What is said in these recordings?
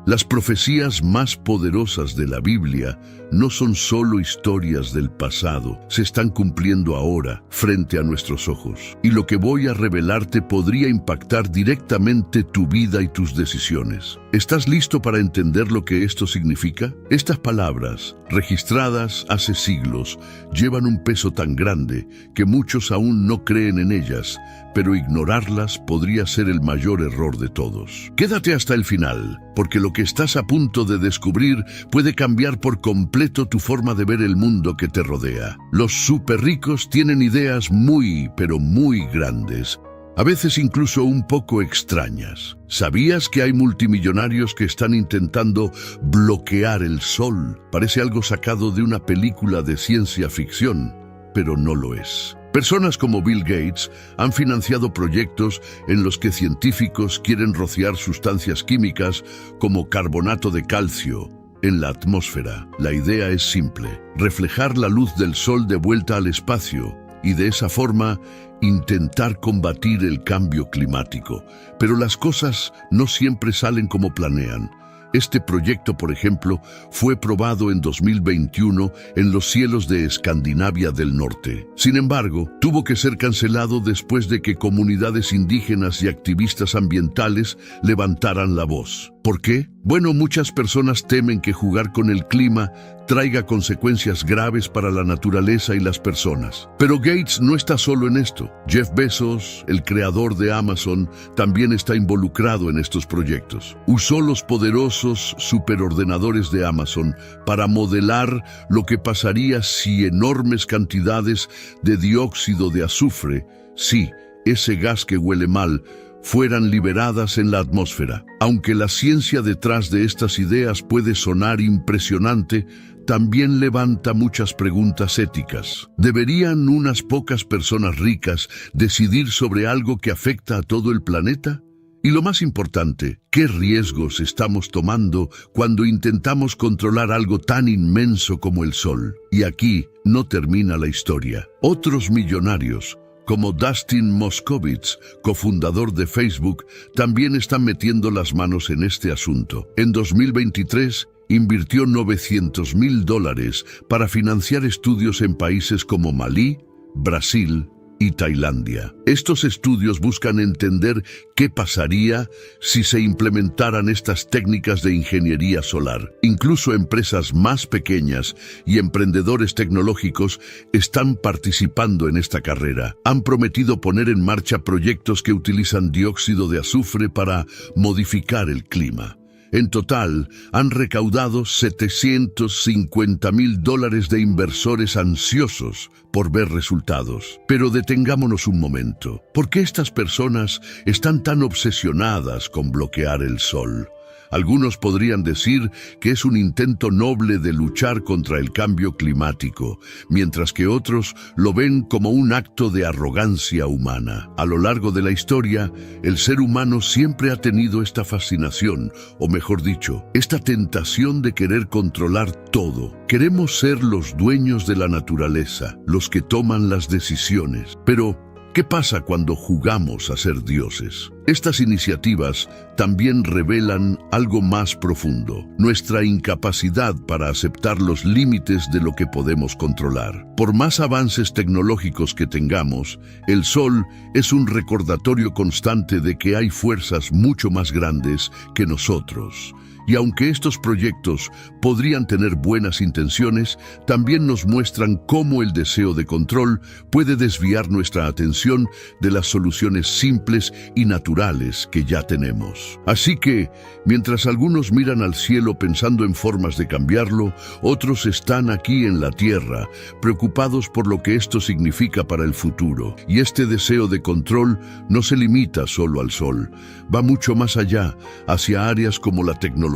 Las profecías más poderosas de la Biblia no son solo historias del pasado, se están cumpliendo ahora, frente a nuestros ojos. Y lo que voy a revelarte podría impactar directamente tu vida y tus decisiones. ¿Estás listo para entender lo que esto significa? Estas palabras, registradas hace siglos, llevan un peso tan grande que muchos aún no creen en ellas, pero ignorarlas podría ser el mayor error de todos. Quédate hasta el final, porque lo que estás a punto de descubrir puede cambiar por completo tu forma de ver el mundo que te rodea. Los superricos tienen ideas muy, pero muy grandes, a veces incluso un poco extrañas. ¿Sabías que hay multimillonarios que están intentando bloquear el sol? Parece algo sacado de una película de ciencia ficción, pero no lo es. Personas como Bill Gates han financiado proyectos en los que científicos quieren rociar sustancias químicas como carbonato de calcio en la atmósfera. La idea es simple: reflejar la luz del sol de vuelta al espacio y de esa forma intentar combatir el cambio climático. Pero las cosas no siempre salen como planean. Este proyecto, por ejemplo, fue probado en 2021 en los cielos de Escandinavia del Norte. Sin embargo, tuvo que ser cancelado después de que comunidades indígenas y activistas ambientales levantaran la voz. ¿Por qué? Bueno, muchas personas temen que jugar con el clima traiga consecuencias graves para la naturaleza y las personas. Pero Gates no está solo en esto. Jeff Bezos, el creador de Amazon, también está involucrado en estos proyectos. Usó los poderosos superordenadores de Amazon para modelar lo que pasaría si enormes cantidades de dióxido de azufre, sí, ese gas que huele mal, fueran liberadas en la atmósfera. Aunque la ciencia detrás de estas ideas puede sonar impresionante, también levanta muchas preguntas éticas. ¿Deberían unas pocas personas ricas decidir sobre algo que afecta a todo el planeta? Y lo más importante, ¿qué riesgos estamos tomando cuando intentamos controlar algo tan inmenso como el Sol? Y aquí no termina la historia. Otros millonarios, como Dustin Moskovitz, cofundador de Facebook, también están metiendo las manos en este asunto. En 2023, invirtió $900.000 para financiar estudios en países como Malí, Brasil y Tailandia. Estos estudios buscan entender qué pasaría si se implementaran estas técnicas de ingeniería solar. Incluso empresas más pequeñas y emprendedores tecnológicos están participando en esta carrera. Han prometido poner en marcha proyectos que utilizan dióxido de azufre para modificar el clima. En total, han recaudado $750.000 de inversores ansiosos por ver resultados. Pero detengámonos un momento. ¿Por qué estas personas están tan obsesionadas con bloquear el sol? Algunos podrían decir que es un intento noble de luchar contra el cambio climático, mientras que otros lo ven como un acto de arrogancia humana. A lo largo de la historia, el ser humano siempre ha tenido esta fascinación, o mejor dicho, esta tentación de querer controlar todo. Queremos ser los dueños de la naturaleza, los que toman las decisiones. Pero ¿qué pasa cuando jugamos a ser dioses? Estas iniciativas también revelan algo más profundo: nuestra incapacidad para aceptar los límites de lo que podemos controlar. Por más avances tecnológicos que tengamos, el Sol es un recordatorio constante de que hay fuerzas mucho más grandes que nosotros. Y aunque estos proyectos podrían tener buenas intenciones, también nos muestran cómo el deseo de control puede desviar nuestra atención de las soluciones simples y naturales que ya tenemos. Así que, mientras algunos miran al cielo pensando en formas de cambiarlo, otros están aquí en la tierra, preocupados por lo que esto significa para el futuro. Y este deseo de control no se limita solo al sol, va mucho más allá, hacia áreas como la tecnología,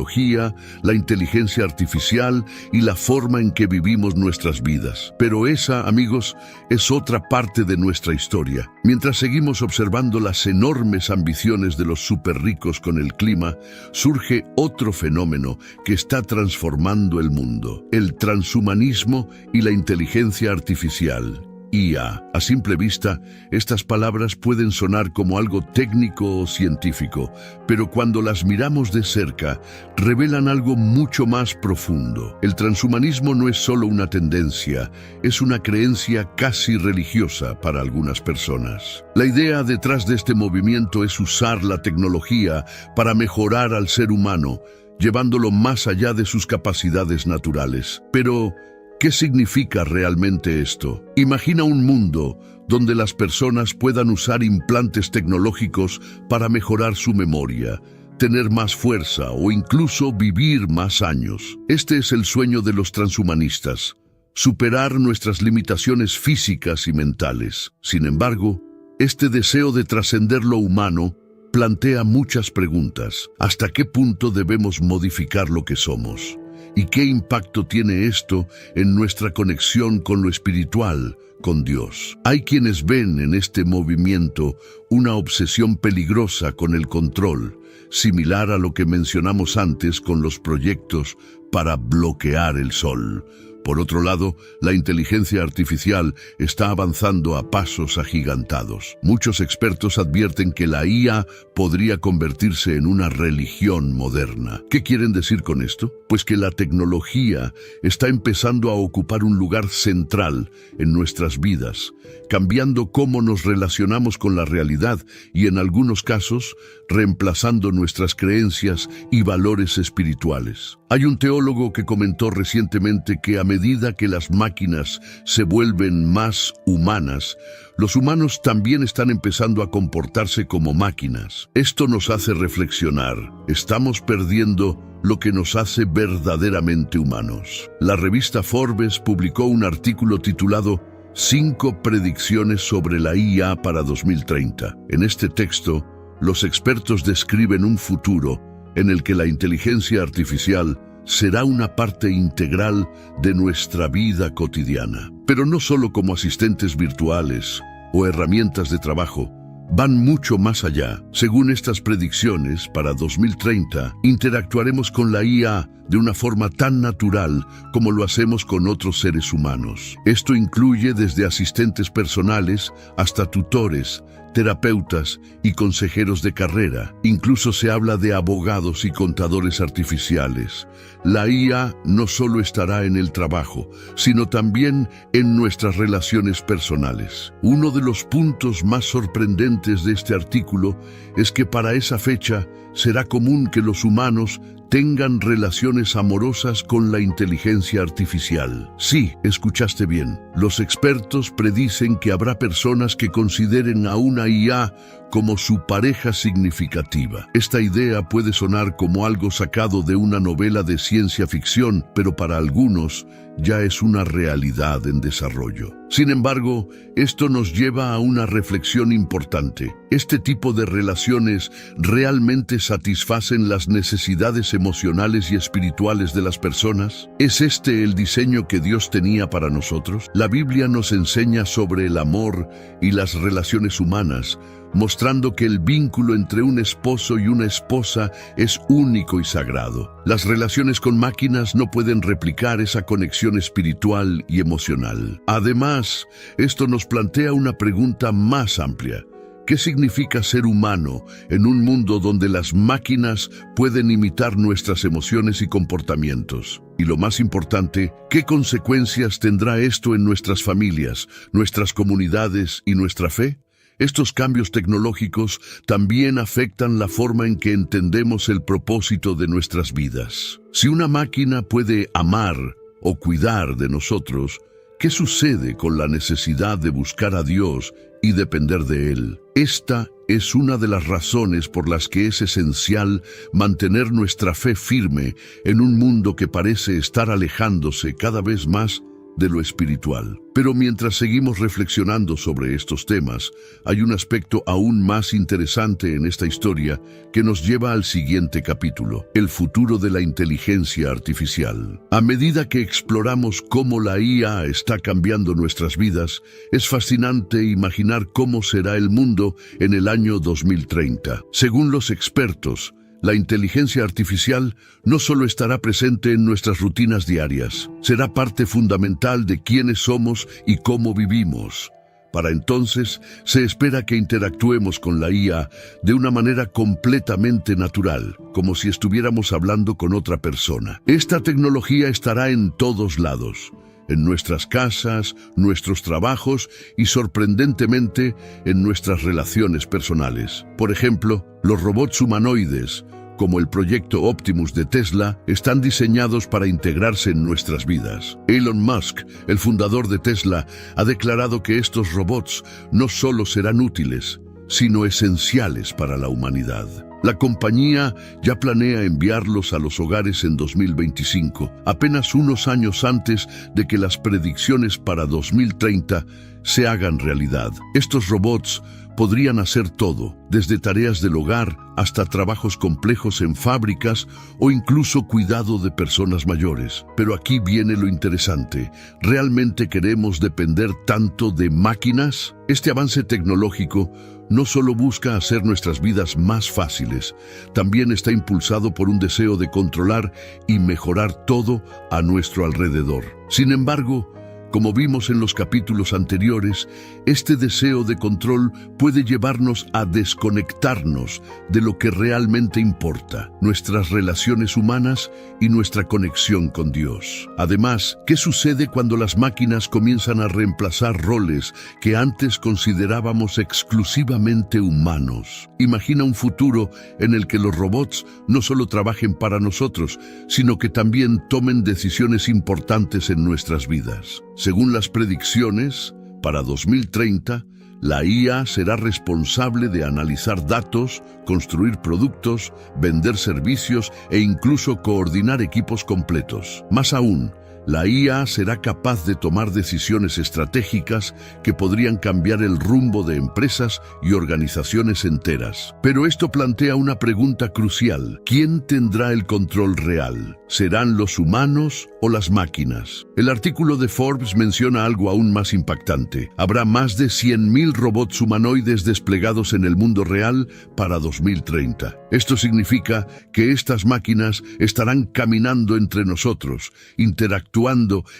la inteligencia artificial y la forma en que vivimos nuestras vidas. Pero esa, amigos, es otra parte de nuestra historia. Mientras seguimos observando las enormes ambiciones de los superricos con el clima, surge otro fenómeno que está transformando el mundo: el transhumanismo y la inteligencia artificial. IA. A simple vista, estas palabras pueden sonar como algo técnico o científico, pero cuando las miramos de cerca, revelan algo mucho más profundo. El transhumanismo no es solo una tendencia, es una creencia casi religiosa para algunas personas. La idea detrás de este movimiento es usar la tecnología para mejorar al ser humano, llevándolo más allá de sus capacidades naturales. Pero, ¿qué significa realmente esto? Imagina un mundo donde las personas puedan usar implantes tecnológicos para mejorar su memoria, tener más fuerza o incluso vivir más años. Este es el sueño de los transhumanistas, superar nuestras limitaciones físicas y mentales. Sin embargo, este deseo de trascender lo humano plantea muchas preguntas. ¿Hasta qué punto debemos modificar lo que somos? ¿Y qué impacto tiene esto en nuestra conexión con lo espiritual, con Dios? Hay quienes ven en este movimiento una obsesión peligrosa con el control, similar a lo que mencionamos antes con los proyectos para bloquear el sol. Por otro lado, la inteligencia artificial está avanzando a pasos agigantados. Muchos expertos advierten que la IA podría convertirse en una religión moderna. ¿Qué quieren decir con esto? Pues que la tecnología está empezando a ocupar un lugar central en nuestras vidas, cambiando cómo nos relacionamos con la realidad y, en algunos casos, reemplazando nuestras creencias y valores espirituales. Hay un teólogo que comentó recientemente que a medida que las máquinas se vuelven más humanas, los humanos también están empezando a comportarse como máquinas. Esto nos hace reflexionar. Estamos perdiendo lo que nos hace verdaderamente humanos. La revista Forbes publicó un artículo titulado 5 predicciones sobre la IA para 2030. En este texto, los expertos describen un futuro en el que la inteligencia artificial será una parte integral de nuestra vida cotidiana. Pero no solo como asistentes virtuales o herramientas de trabajo, van mucho más allá. Según estas predicciones, para 2030, interactuaremos con la IA de una forma tan natural como lo hacemos con otros seres humanos. Esto incluye desde asistentes personales hasta tutores, terapeutas y consejeros de carrera. Incluso se habla de abogados y contadores artificiales. La IA no solo estará en el trabajo, sino también en nuestras relaciones personales. Uno de los puntos más sorprendentes de este artículo es que para esa fecha será común que los humanos tengan relaciones amorosas con la inteligencia artificial. Sí, escuchaste bien. Los expertos predicen que habrá personas que consideren a una IA como su pareja significativa. Esta idea puede sonar como algo sacado de una novela de ciencia ficción, pero para algunos ya es una realidad en desarrollo. Sin embargo, esto nos lleva a una reflexión importante. ¿Este tipo de relaciones realmente satisfacen las necesidades emocionales y espirituales de las personas? ¿Es este el diseño que Dios tenía para nosotros? La Biblia nos enseña sobre el amor y las relaciones humanas, mostrando que el vínculo entre un esposo y una esposa es único y sagrado. Las relaciones con máquinas no pueden replicar esa conexión espiritual y emocional. Además, esto nos plantea una pregunta más amplia. ¿Qué significa ser humano en un mundo donde las máquinas pueden imitar nuestras emociones y comportamientos? Y lo más importante, ¿qué consecuencias tendrá esto en nuestras familias, nuestras comunidades y nuestra fe? Estos cambios tecnológicos también afectan la forma en que entendemos el propósito de nuestras vidas. Si una máquina puede amar o cuidar de nosotros, ¿qué sucede con la necesidad de buscar a Dios y depender de Él? Esta es una de las razones por las que es esencial mantener nuestra fe firme en un mundo que parece estar alejándose cada vez más de lo espiritual. Pero mientras seguimos reflexionando sobre estos temas, hay un aspecto aún más interesante en esta historia que nos lleva al siguiente capítulo, el futuro de la inteligencia artificial. A medida que exploramos cómo la IA está cambiando nuestras vidas, es fascinante imaginar cómo será el mundo en el año 2030. Según los expertos, La inteligencia artificial no solo estará presente en nuestras rutinas diarias, será parte fundamental de quiénes somos y cómo vivimos. Para entonces, se espera que interactuemos con la IA de una manera completamente natural, como si estuviéramos hablando con otra persona. Esta tecnología estará en todos lados, en nuestras casas, nuestros trabajos y, sorprendentemente, en nuestras relaciones personales. Por ejemplo, los robots humanoides, como el proyecto Optimus de Tesla, están diseñados para integrarse en nuestras vidas. Elon Musk, el fundador de Tesla, ha declarado que estos robots no solo serán útiles, sino esenciales para la humanidad. La compañía ya planea enviarlos a los hogares en 2025, apenas unos años antes de que las predicciones para 2030 se hagan realidad. Estos robots podrían hacer todo, desde tareas del hogar hasta trabajos complejos en fábricas o incluso cuidado de personas mayores. Pero aquí viene lo interesante. ¿Realmente queremos depender tanto de máquinas? Este avance tecnológico no solo busca hacer nuestras vidas más fáciles, también está impulsado por un deseo de controlar y mejorar todo a nuestro alrededor. Sin embargo, como vimos en los capítulos anteriores, este deseo de control puede llevarnos a desconectarnos de lo que realmente importa, nuestras relaciones humanas y nuestra conexión con Dios. Además, ¿qué sucede cuando las máquinas comienzan a reemplazar roles que antes considerábamos exclusivamente humanos? Imagina un futuro en el que los robots no solo trabajen para nosotros, sino que también tomen decisiones importantes en nuestras vidas. Según las predicciones, para 2030, la IA será responsable de analizar datos, construir productos, vender servicios e incluso coordinar equipos completos. Más aún, la IA será capaz de tomar decisiones estratégicas que podrían cambiar el rumbo de empresas y organizaciones enteras. Pero esto plantea una pregunta crucial. ¿Quién tendrá el control real? ¿Serán los humanos o las máquinas? El artículo de Forbes menciona algo aún más impactante. Habrá más de 100.000 robots humanoides desplegados en el mundo real para 2030. Esto significa que estas máquinas estarán caminando entre nosotros, interactuando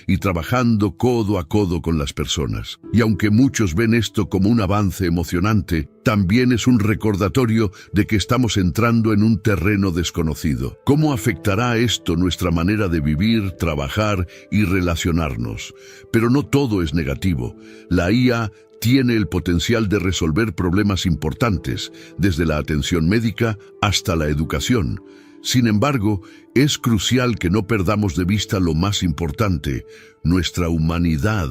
y trabajando codo a codo con las personas. Y aunque muchos ven esto como un avance emocionante, también es un recordatorio de que estamos entrando en un terreno desconocido. ¿Cómo afectará esto nuestra manera de vivir, trabajar y relacionarnos? Pero no todo es negativo. La IA tiene el potencial de resolver problemas importantes, desde la atención médica hasta la educación. Sin embargo, es crucial que no perdamos de vista lo más importante, nuestra humanidad.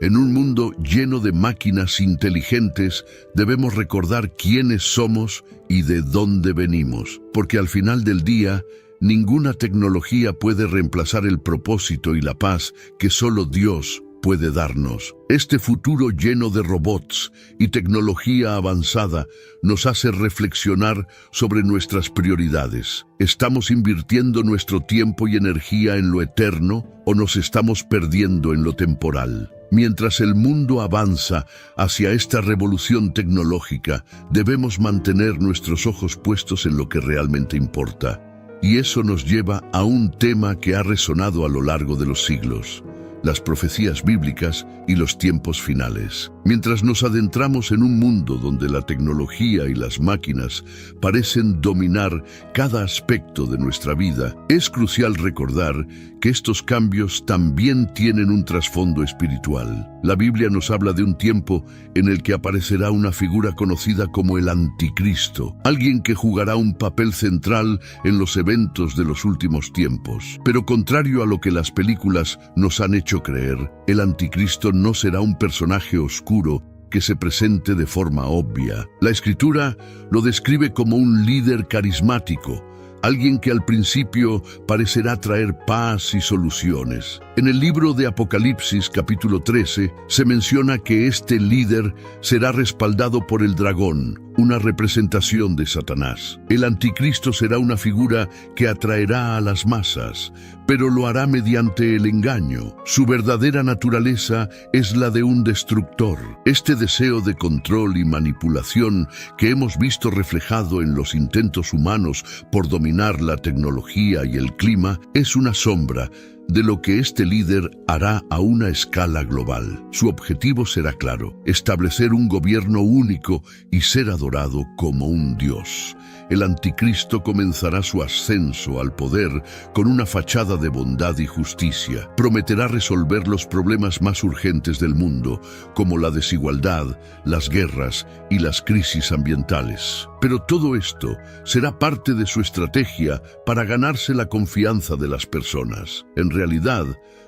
En un mundo lleno de máquinas inteligentes, debemos recordar quiénes somos y de dónde venimos, porque al final del día, ninguna tecnología puede reemplazar el propósito y la paz que solo Dios puede darnos. Este futuro lleno de robots y tecnología avanzada nos hace reflexionar sobre nuestras prioridades. ¿Estamos invirtiendo nuestro tiempo y energía en lo eterno o nos estamos perdiendo en lo temporal? Mientras el mundo avanza hacia esta revolución tecnológica, debemos mantener nuestros ojos puestos en lo que realmente importa. Y eso nos lleva a un tema que ha resonado a lo largo de los siglos: las profecías bíblicas y los tiempos finales. Mientras nos adentramos en un mundo donde la tecnología y las máquinas parecen dominar cada aspecto de nuestra vida, es crucial recordar que estos cambios también tienen un trasfondo espiritual. La Biblia nos habla de un tiempo en el que aparecerá una figura conocida como el Anticristo, alguien que jugará un papel central en los eventos de los últimos tiempos. Pero contrario a lo que las películas nos han hecho creer, el Anticristo no será un personaje oscuro que se presente de forma obvia. La Escritura lo describe como un líder carismático, alguien que al principio parecerá traer paz y soluciones. En el libro de Apocalipsis, capítulo 13, se menciona que este líder será respaldado por el dragón, una representación de Satanás. El anticristo será una figura que atraerá a las masas, pero lo hará mediante el engaño. Su verdadera naturaleza es la de un destructor. Este deseo de control y manipulación que hemos visto reflejado en los intentos humanos por dominar la tecnología y el clima es una sombra de lo que este líder hará a una escala global. Su objetivo será claro: establecer un gobierno único y ser adorado como un dios. El anticristo comenzará su ascenso al poder con una fachada de bondad y justicia. Prometerá resolver los problemas más urgentes del mundo, como la desigualdad, las guerras y las crisis ambientales. Pero todo esto será parte de su estrategia para ganarse la confianza de las personas. En realidad,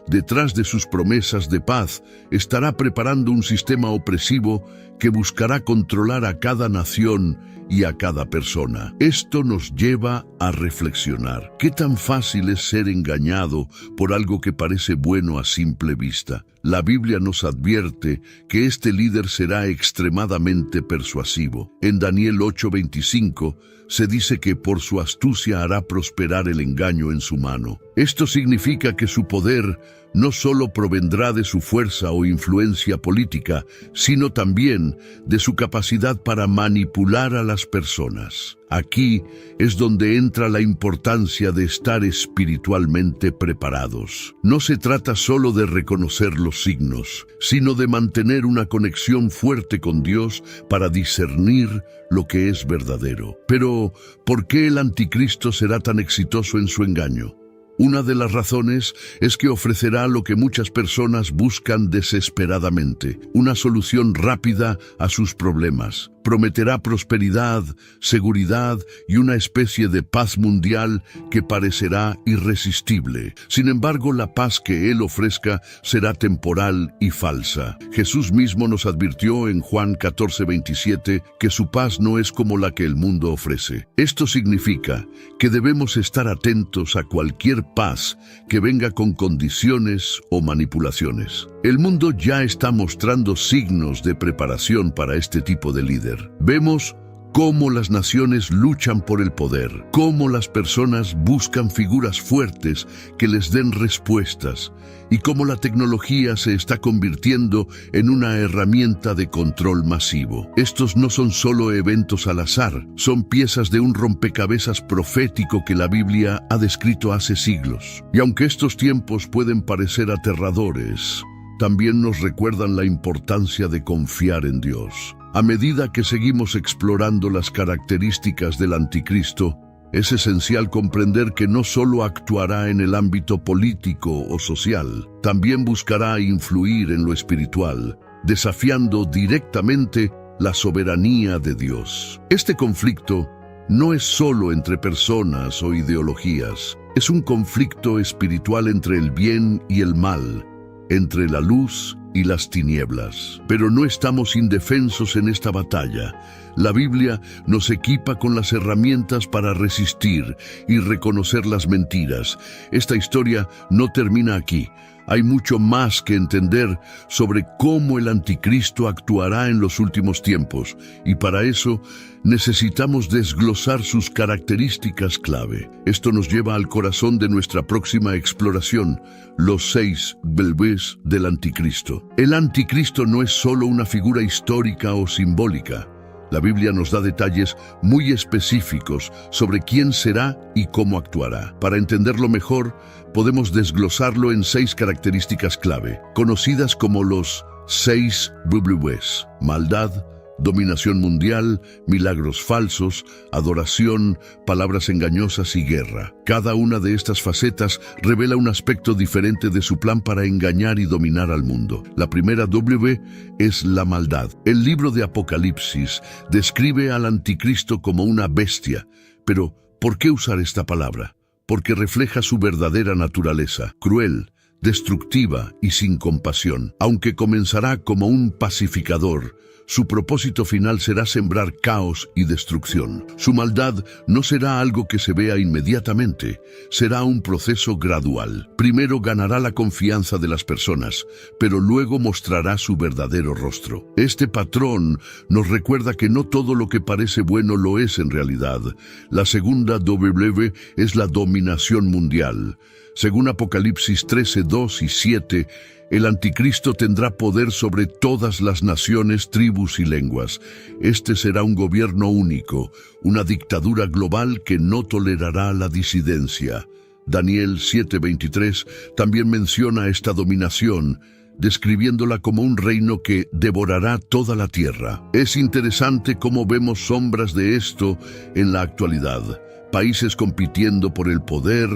detrás de sus promesas de paz, estará preparando un sistema opresivo que buscará controlar a cada nación y a cada persona. Esto nos lleva a reflexionar. ¿Qué tan fácil es ser engañado por algo que parece bueno a simple vista? La Biblia nos advierte que este líder será extremadamente persuasivo. En Daniel 8:25 se dice que por su astucia hará prosperar el engaño en su mano. Esto significa que su poder no solo provendrá de su fuerza o influencia política, sino también de su capacidad para manipular a las personas. Aquí es donde entra la importancia de estar espiritualmente preparados. No se trata solo de reconocer los signos, sino de mantener una conexión fuerte con Dios para discernir lo que es verdadero. Pero, ¿por qué el anticristo será tan exitoso en su engaño? Una de las razones es que ofrecerá lo que muchas personas buscan desesperadamente: una solución rápida a sus problemas. Prometerá prosperidad, seguridad y una especie de paz mundial que parecerá irresistible. Sin embargo, la paz que él ofrezca será temporal y falsa. Jesús mismo nos advirtió en Juan 14:27 que su paz no es como la que el mundo ofrece. Esto significa que debemos estar atentos a cualquier paz que venga con condiciones o manipulaciones. El mundo ya está mostrando signos de preparación para este tipo de líder. Vemos cómo las naciones luchan por el poder, cómo las personas buscan figuras fuertes que les den respuestas, y cómo la tecnología se está convirtiendo en una herramienta de control masivo. Estos no son solo eventos al azar, son piezas de un rompecabezas profético que la Biblia ha descrito hace siglos. Y aunque estos tiempos pueden parecer aterradores, también nos recuerdan la importancia de confiar en Dios. A medida que seguimos explorando las características del anticristo, es esencial comprender que no solo actuará en el ámbito político o social, también buscará influir en lo espiritual, desafiando directamente la soberanía de Dios. Este conflicto no es solo entre personas o ideologías, es un conflicto espiritual entre el bien y el mal, entre la luz y las tinieblas. Pero no estamos indefensos en esta batalla. La Biblia nos equipa con las herramientas para resistir y reconocer las mentiras. Esta historia no termina aquí. Hay mucho más que entender sobre cómo el anticristo actuará en los últimos tiempos, y para eso necesitamos desglosar sus características clave. Esto nos lleva al corazón de nuestra próxima exploración: los 6 bebés del anticristo. El anticristo no es solo una figura histórica o simbólica. La Biblia nos da detalles muy específicos sobre quién será y cómo actuará. Para entenderlo mejor, podemos desglosarlo en 6 características clave, conocidas como los 6 bebés: maldad, dominación mundial, milagros falsos, adoración, palabras engañosas y guerra. Cada una de estas facetas revela un aspecto diferente de su plan para engañar y dominar al mundo. La primera W es la maldad. El libro de Apocalipsis describe al anticristo como una bestia. Pero, ¿por qué usar esta palabra? Porque refleja su verdadera naturaleza: cruel, destructiva y sin compasión. Aunque comenzará como un pacificador, Su propósito final será sembrar caos y destrucción. Su maldad no será algo que se vea inmediatamente, será un proceso gradual. Primero ganará la confianza de las personas, pero luego mostrará su verdadero rostro. Este patrón nos recuerda que no todo lo que parece bueno lo es en realidad. La segunda W es la dominación mundial. Según Apocalipsis 13, 2 y 7, el anticristo tendrá poder sobre todas las naciones, tribus y lenguas. Este será un gobierno único, una dictadura global que no tolerará la disidencia. Daniel 7:23 también menciona esta dominación, describiéndola como un reino que devorará toda la tierra. Es interesante cómo vemos sombras de esto en la actualidad. Países compitiendo por el poder,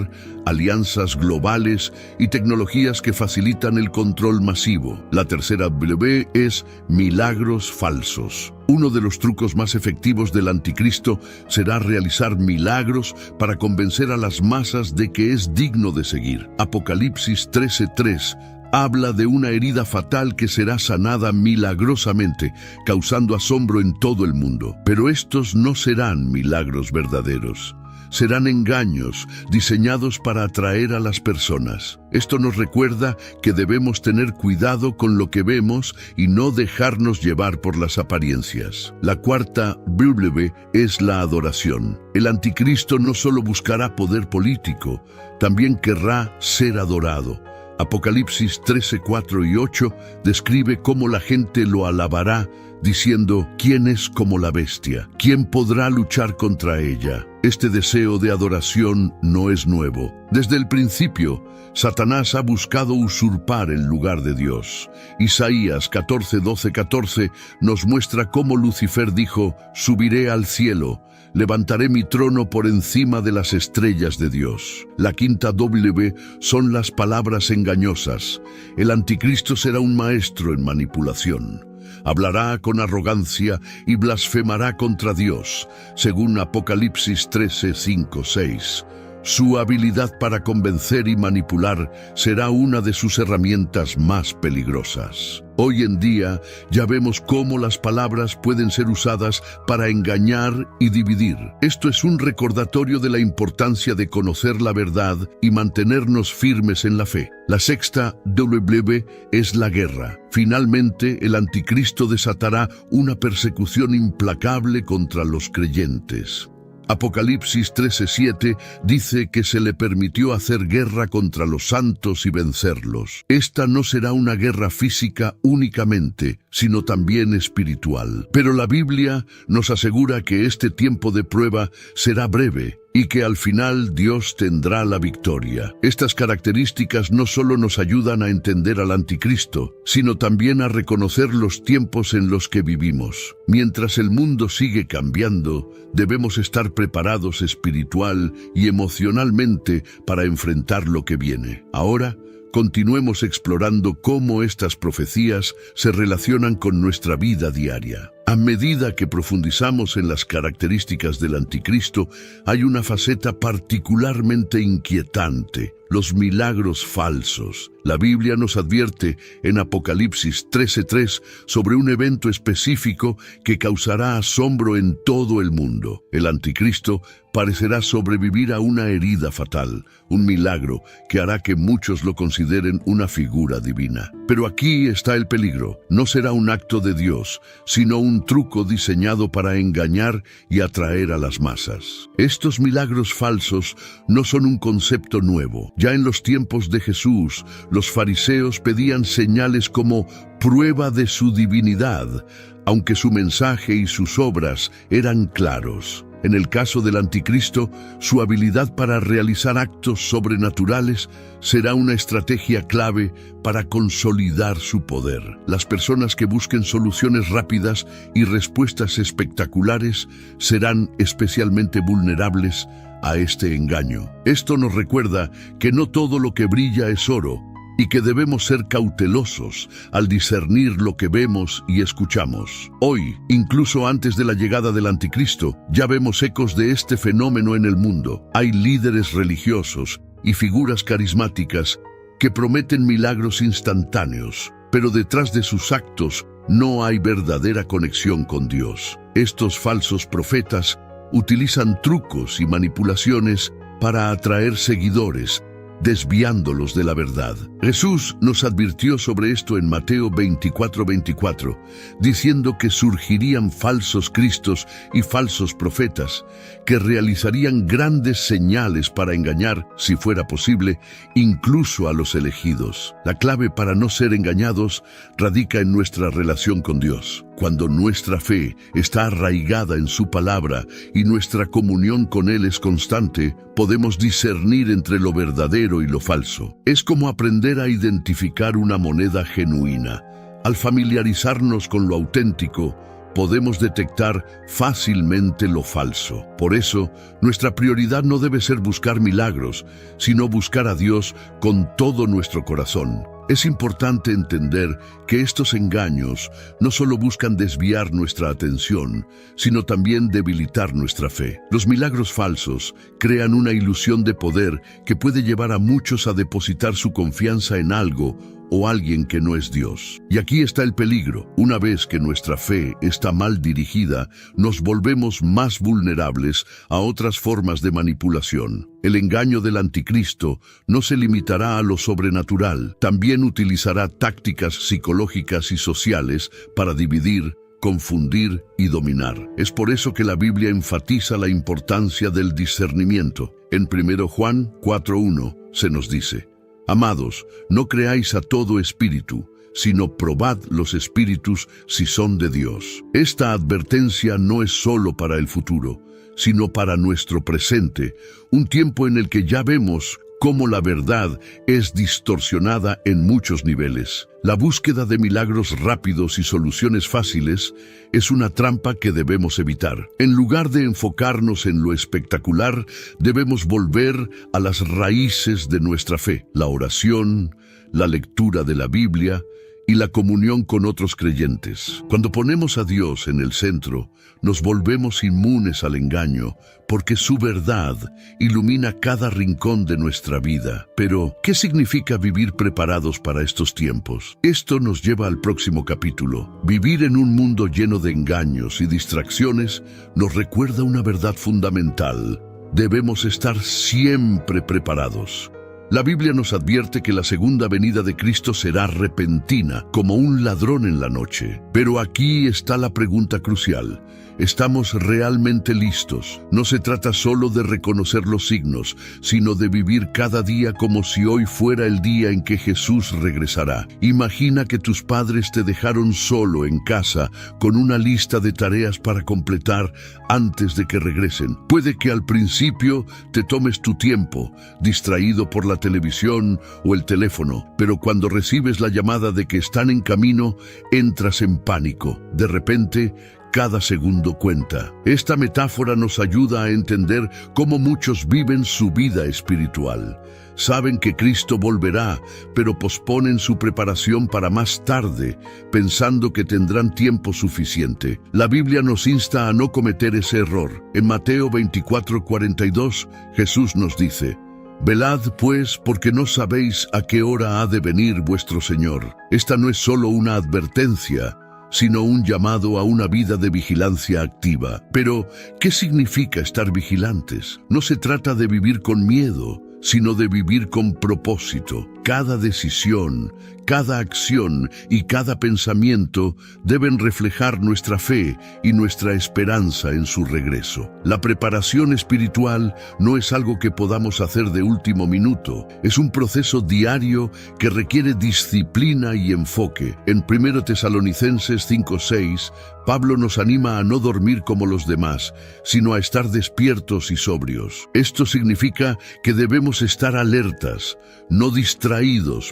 alianzas globales y tecnologías que facilitan el control masivo. La tercera W es milagros falsos. Uno de los trucos más efectivos del anticristo será realizar milagros para convencer a las masas de que es digno de seguir. Apocalipsis 13:3 habla de una herida fatal que será sanada milagrosamente, causando asombro en todo el mundo. Pero estos no serán milagros verdaderos. Serán engaños diseñados para atraer a las personas. Esto nos recuerda que debemos tener cuidado con lo que vemos y no dejarnos llevar por las apariencias. La cuarta W es la adoración. El anticristo no solo buscará poder político, también querrá ser adorado. Apocalipsis 13, 4 y 8 describe cómo la gente lo alabará, diciendo: ¿quién es como la bestia? ¿Quién podrá luchar contra ella? Este deseo de adoración no es nuevo. Desde el principio, Satanás ha buscado usurpar el lugar de Dios. Isaías 14, 12, 14 nos muestra cómo Lucifer dijo: subiré al cielo, levantaré mi trono por encima de las estrellas de Dios. La quinta W son las palabras engañosas. El anticristo será un maestro en manipulación. Hablará con arrogancia y blasfemará contra Dios, según Apocalipsis 13, 5, 6. Su habilidad para convencer y manipular será una de sus herramientas más peligrosas. Hoy en día ya vemos cómo las palabras pueden ser usadas para engañar y dividir. Esto es un recordatorio de la importancia de conocer la verdad y mantenernos firmes en la fe. La sexta W es la guerra. Finalmente, el anticristo desatará una persecución implacable contra los creyentes. Apocalipsis 13:7 dice que se le permitió hacer guerra contra los santos y vencerlos. Esta no será una guerra física únicamente, sino también espiritual. Pero la Biblia nos asegura que este tiempo de prueba será breve y que al final Dios tendrá la victoria. Estas características no solo nos ayudan a entender al anticristo, sino también a reconocer los tiempos en los que vivimos. Mientras el mundo sigue cambiando, debemos estar preparados espiritual y emocionalmente para enfrentar lo que viene. Ahora, continuemos explorando cómo estas profecías se relacionan con nuestra vida diaria. A medida que profundizamos en las características del anticristo, hay una faceta particularmente inquietante: los milagros falsos. La Biblia nos advierte en Apocalipsis 13:3 sobre un evento específico que causará asombro en todo el mundo. El anticristo parecerá sobrevivir a una herida fatal, un milagro que hará que muchos lo consideren una figura divina. Pero aquí está el peligro: no será un acto de Dios, sino un truco diseñado para engañar y atraer a las masas. Estos milagros falsos no son un concepto nuevo. Ya en los tiempos de Jesús, los fariseos pedían señales como prueba de su divinidad, aunque su mensaje y sus obras eran claros. En el caso del anticristo, su habilidad para realizar actos sobrenaturales será una estrategia clave para consolidar su poder. Las personas que busquen soluciones rápidas y respuestas espectaculares serán especialmente vulnerables a este engaño. Esto nos recuerda que no todo lo que brilla es oro, y que debemos ser cautelosos al discernir lo que vemos y escuchamos. Hoy, incluso antes de la llegada del anticristo, ya vemos ecos de este fenómeno en el mundo. Hay líderes religiosos y figuras carismáticas que prometen milagros instantáneos, pero detrás de sus actos no hay verdadera conexión con Dios. Estos falsos profetas utilizan trucos y manipulaciones para atraer seguidores, desviándolos de la verdad. Jesús nos advirtió sobre esto en Mateo 24:24, diciendo que surgirían falsos cristos y falsos profetas, que realizarían grandes señales para engañar, si fuera posible, incluso a los elegidos. La clave para no ser engañados radica en nuestra relación con Dios. Cuando nuestra fe está arraigada en su palabra y nuestra comunión con Él es constante, podemos discernir entre lo verdadero y lo falso. Es como aprender a identificar una moneda genuina. Al familiarizarnos con lo auténtico, podemos detectar fácilmente lo falso. Por eso, nuestra prioridad no debe ser buscar milagros, sino buscar a Dios con todo nuestro corazón. Es importante entender que estos engaños no solo buscan desviar nuestra atención, sino también debilitar nuestra fe. Los milagros falsos crean una ilusión de poder que puede llevar a muchos a depositar su confianza en algo o alguien que no es Dios. Y aquí está el peligro. Una vez que nuestra fe está mal dirigida, nos volvemos más vulnerables a otras formas de manipulación. El engaño del anticristo no se limitará a lo sobrenatural, también utilizará tácticas psicológicas y sociales para dividir, confundir y dominar. Es por eso que la Biblia enfatiza la importancia del discernimiento. En 1 Juan 4:1 se nos dice: Amados, no creáis a todo espíritu, sino probad los espíritus si son de Dios. Esta advertencia no es solo para el futuro, sino para nuestro presente, un tiempo en el que ya vemos cómo la verdad es distorsionada en muchos niveles. La búsqueda de milagros rápidos y soluciones fáciles es una trampa que debemos evitar. En lugar de enfocarnos en lo espectacular, debemos volver a las raíces de nuestra fe: la oración, la lectura de la Biblia y la comunión con otros creyentes. Cuando ponemos a Dios en el centro, nos volvemos inmunes al engaño, porque su verdad ilumina cada rincón de nuestra vida. Pero, ¿qué significa vivir preparados para estos tiempos? Esto nos lleva al próximo capítulo. Vivir en un mundo lleno de engaños y distracciones nos recuerda una verdad fundamental: debemos estar siempre preparados. La Biblia nos advierte que la segunda venida de Cristo será repentina, como un ladrón en la noche. Pero aquí está la pregunta crucial: ¿estamos realmente listos? No se trata solo de reconocer los signos, sino de vivir cada día como si hoy fuera el día en que Jesús regresará. Imagina que tus padres te dejaron solo en casa con una lista de tareas para completar antes de que regresen. Puede que al principio te tomes tu tiempo, distraído por la televisión o el teléfono, pero cuando recibes la llamada de que están en camino, entras en pánico. De repente, cada segundo cuenta. Esta metáfora nos ayuda a entender cómo muchos viven su vida espiritual. Saben que Cristo volverá, pero posponen su preparación para más tarde, pensando que tendrán tiempo suficiente. La Biblia nos insta a no cometer ese error. En Mateo 24:42, Jesús nos dice: Velad, pues, porque no sabéis a qué hora ha de venir vuestro Señor. Esta no es solo una advertencia, sino un llamado a una vida de vigilancia activa. Pero, ¿qué significa estar vigilantes? No se trata de vivir con miedo, sino de vivir con propósito. Cada decisión, cada acción y cada pensamiento deben reflejar nuestra fe y nuestra esperanza en su regreso. La preparación espiritual no es algo que podamos hacer de último minuto. Es un proceso diario que requiere disciplina y enfoque. En 1 Tesalonicenses 5:6, Pablo nos anima a no dormir como los demás, sino a estar despiertos y sobrios. Esto significa que debemos estar alertas, no distraídos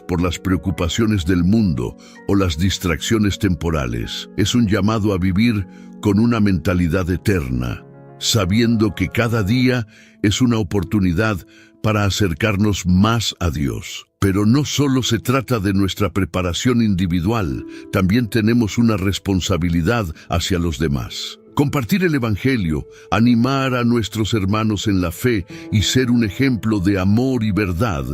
por las preocupaciones del mundo o las distracciones temporales. Es un llamado a vivir con una mentalidad eterna, sabiendo que cada día es una oportunidad para acercarnos más a Dios. Pero no solo se trata de nuestra preparación individual, también tenemos una responsabilidad hacia los demás. Compartir el Evangelio, animar a nuestros hermanos en la fe y ser un ejemplo de amor y verdad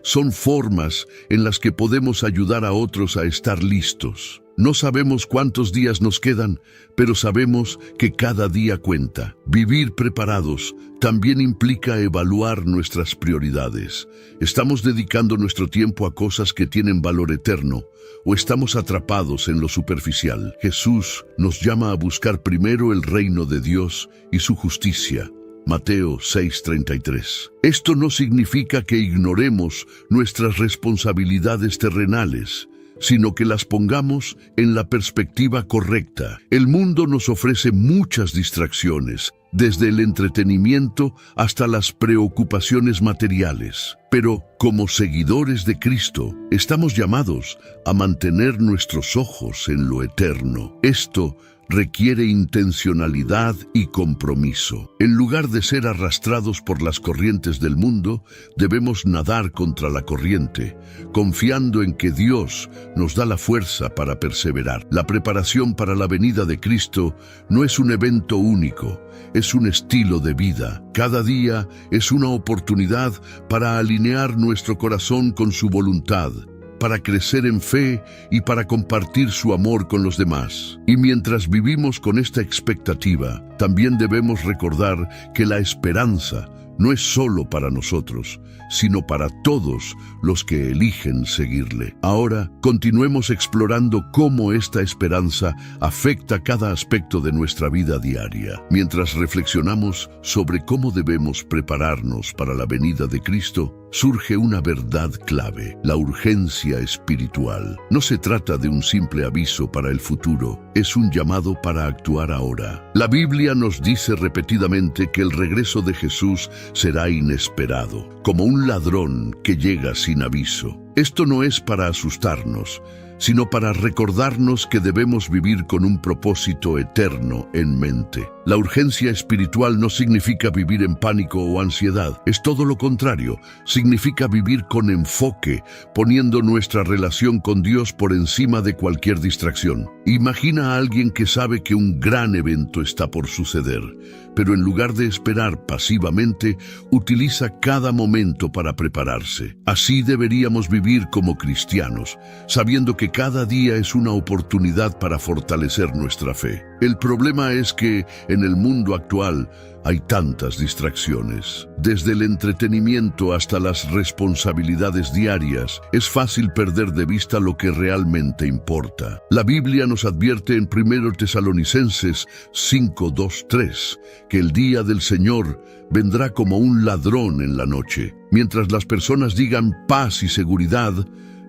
son formas en las que podemos ayudar a otros a estar listos. No sabemos cuántos días nos quedan, pero sabemos que cada día cuenta. Vivir preparados también implica evaluar nuestras prioridades. ¿Estamos dedicando nuestro tiempo a cosas que tienen valor eterno o estamos atrapados en lo superficial? Jesús nos llama a buscar primero el reino de Dios y su justicia. Mateo 6:33. Esto no significa que ignoremos nuestras responsabilidades terrenales, sino que las pongamos en la perspectiva correcta. El mundo nos ofrece muchas distracciones, desde el entretenimiento hasta las preocupaciones materiales. Pero, como seguidores de Cristo, estamos llamados a mantener nuestros ojos en lo eterno. Esto requiere intencionalidad y compromiso. En lugar de ser arrastrados por las corrientes del mundo, debemos nadar contra la corriente, confiando en que Dios nos da la fuerza para perseverar. La preparación para la venida de Cristo no es un evento único, es un estilo de vida. Cada día es una oportunidad para alinear nuestro corazón con su voluntad, para crecer en fe y para compartir su amor con los demás. Y mientras vivimos con esta expectativa, también debemos recordar que la esperanza no es solo para nosotros, sino para todos los que eligen seguirle. Ahora, continuemos explorando cómo esta esperanza afecta cada aspecto de nuestra vida diaria. Mientras reflexionamos sobre cómo debemos prepararnos para la venida de Cristo, surge una verdad clave: la urgencia espiritual. No se trata de un simple aviso para el futuro, es un llamado para actuar ahora. La Biblia nos dice repetidamente que el regreso de Jesús será inesperado, como un ladrón que llega sin aviso. Esto no es para asustarnos, sino para recordarnos que debemos vivir con un propósito eterno en mente. La urgencia espiritual no significa vivir en pánico o ansiedad, es todo lo contrario, significa vivir con enfoque, poniendo nuestra relación con Dios por encima de cualquier distracción. Imagina a alguien que sabe que un gran evento está por suceder, pero en lugar de esperar pasivamente, utiliza cada momento para prepararse. Así deberíamos vivir como cristianos, sabiendo que cada día es una oportunidad para fortalecer nuestra fe. El problema es que en el mundo actual hay tantas distracciones. Desde el entretenimiento hasta las responsabilidades diarias, es fácil perder de vista lo que realmente importa. La Biblia nos advierte en 1 Tesalonicenses 5:2-3 que el día del Señor vendrá como un ladrón en la noche. Mientras las personas digan paz y seguridad,